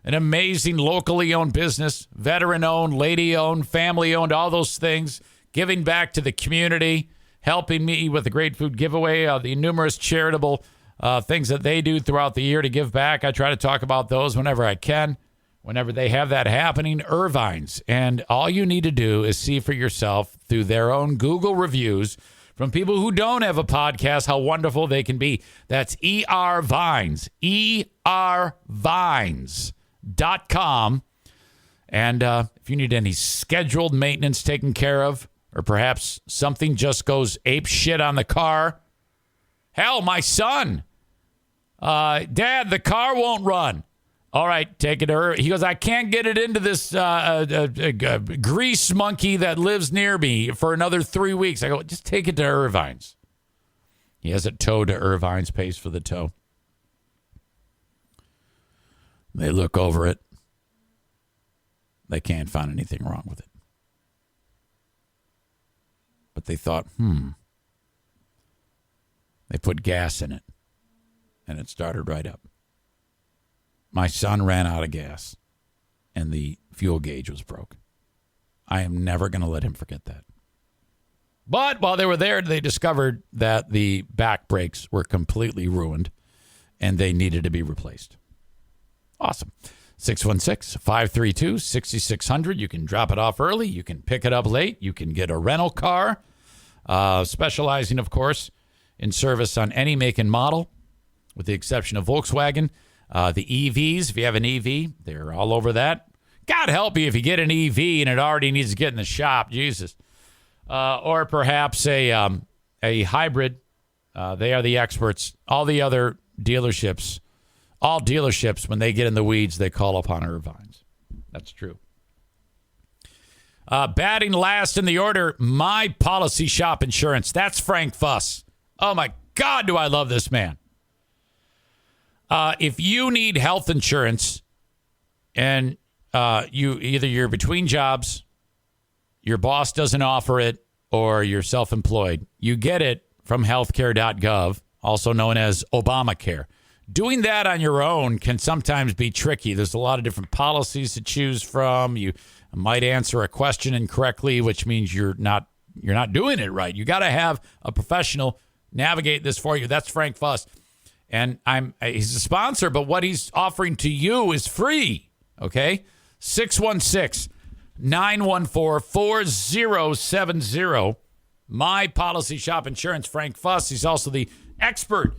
An amazing locally owned business, veteran-owned, lady-owned, family-owned, all those things, giving back to the community, helping me with the Great Food Giveaway, the numerous charitable things that they do throughout the year to give back. I try to talk about those whenever I can. Whenever they have that happening, Irvine's. And all you need to do is see for yourself through their own Google reviews from people who don't have a podcast how wonderful they can be. That's ERVines, ERVines.com. And if you need any scheduled maintenance taken care of, or perhaps something just goes ape shit on the car. Hell, my son. Dad, the car won't run. All right, take it to her. He goes, I can't get it into this grease monkey that lives near me for another 3 weeks. I go, just take it to Irvine's. He has it towed to Irvine's, pays for the tow. They look over it. They can't find anything wrong with it. But they thought, They put gas in it, and it started right up. My son ran out of gas, and the fuel gauge was broke. I am never going to let him forget that. But while they were there, they discovered that the back brakes were completely ruined, and they needed to be replaced. Awesome. 616-532-6600. You can drop it off early. You can pick it up late. You can get a rental car, specializing, of course, in service on any make and model, with the exception of Volkswagen. The EVs, if you have an EV, they're all over that. God help you if you get an EV and it already needs to get in the shop. Jesus. Or perhaps a hybrid. They are the experts. All the other dealerships, when they get in the weeds, they call upon Irvine's. That's true. Batting last in the order, My Policy Shop Insurance. That's Frank Fuss. Oh, my God, do I love this man. If you need health insurance and you're between jobs, your boss doesn't offer it, or you're self-employed, you get it from healthcare.gov, also known as Obamacare. Doing that on your own can sometimes be tricky. There's a lot of different policies to choose from. You might answer a question incorrectly, which means you're not doing it right. You got to have a professional navigate this for you. That's Frank Fuss. And he's a sponsor, but what he's offering to you is free, okay? 616-914-4070. My Policy Shop Insurance, Frank Fuss. He's also the expert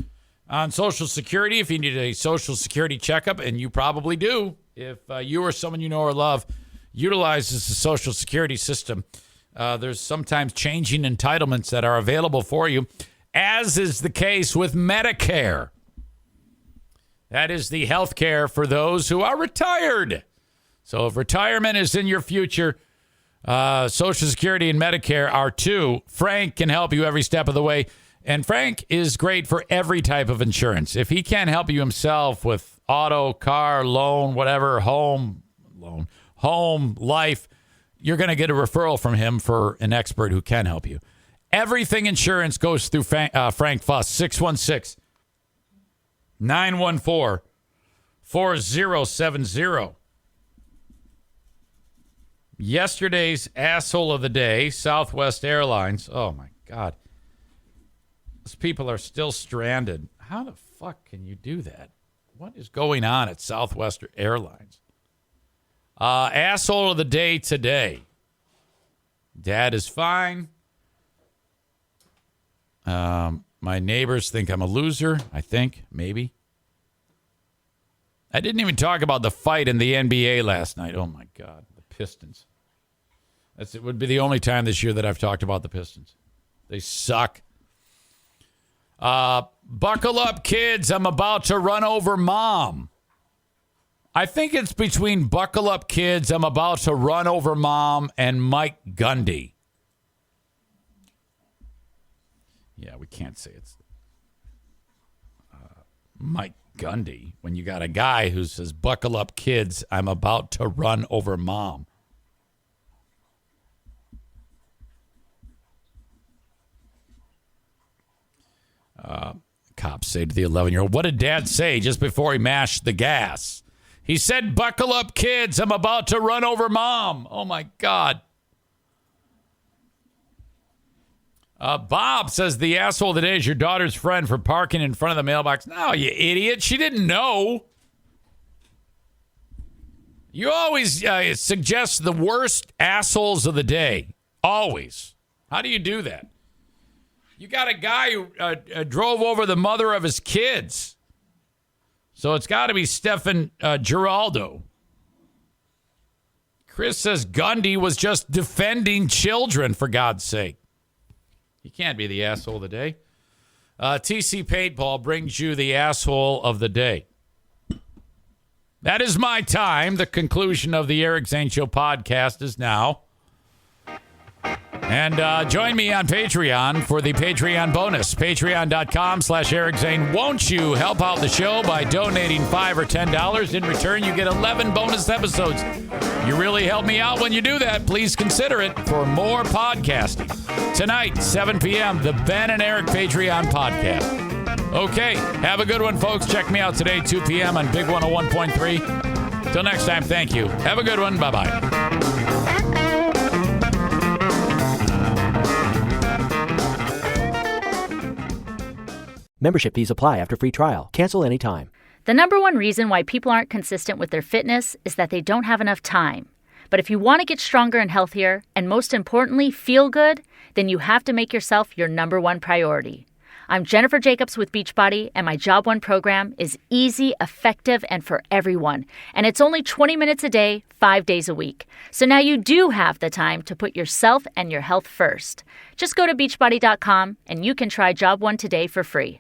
on Social Security. If you need a Social Security checkup, and you probably do, if you or someone you know or love utilizes the Social Security system, there's sometimes changing entitlements that are available for you, as is the case with Medicare. That is the health care for those who are retired. So if retirement is in your future, Social Security and Medicare are too. Frank can help you every step of the way. And Frank is great for every type of insurance. If he can't help you himself with auto, car, loan, whatever, home, life, you're going to get a referral from him for an expert who can help you. Everything insurance goes through Frank Fuss, 616-914-4070. Yesterday's asshole of the day, Southwest Airlines. Oh, my God. Those people are still stranded. How the fuck can you do that? What is going on at Southwest Airlines? Asshole of the day today. Dad is fine. My neighbors think I'm a loser, I think, maybe. I didn't even talk about the fight in the NBA last night. Oh, my God. The Pistons. It would be the only time this year that I've talked about the Pistons. They suck. Buckle up, kids. I'm about to run over mom. I think it's between buckle up, kids. I'm about to run over mom and Mike Gundy. Yeah, we can't say it's Mike Gundy when you got a guy who says, buckle up, kids. I'm about to run over mom. Cops say to the 11-year-old, what did Dad say just before he mashed the gas? He said, buckle up, kids. I'm about to run over mom. Oh, my God. Bob says the asshole of the day is your daughter's friend for parking in front of the mailbox. No, you idiot. She didn't know. You always suggest the worst assholes of the day. Always. How do you do that? You got a guy who drove over the mother of his kids. So it's got to be Stefan Giraldo. Chris says Gundy was just defending children, for God's sake. He can't be the asshole of the day. TC Paintball brings you the asshole of the day. That is my time. The conclusion of the Eric Zane Show podcast is now. And join me on Patreon for the Patreon bonus. Patreon.com/Eric Zane. Won't you help out the show by donating $5 or $10? In return, you get 11 bonus episodes. You really help me out when you do that. Please consider it for more podcasting. Tonight, 7 p.m., the Ben and Eric Patreon podcast. Okay, have a good one, folks. Check me out today, 2 p.m. on Big 101.3. Till next time, thank you. Have a good one. Bye-bye. Membership fees apply after free trial. Cancel anytime. The number one reason why people aren't consistent with their fitness is that they don't have enough time. But if you want to get stronger and healthier, and most importantly, feel good, then you have to make yourself your number one priority. I'm Jennifer Jacobs with Beachbody, and my Job 1 program is easy, effective, and for everyone. And it's only 20 minutes a day, 5 days a week. So now you do have the time to put yourself and your health first. Just go to beachbody.com, and you can try Job 1 today for free.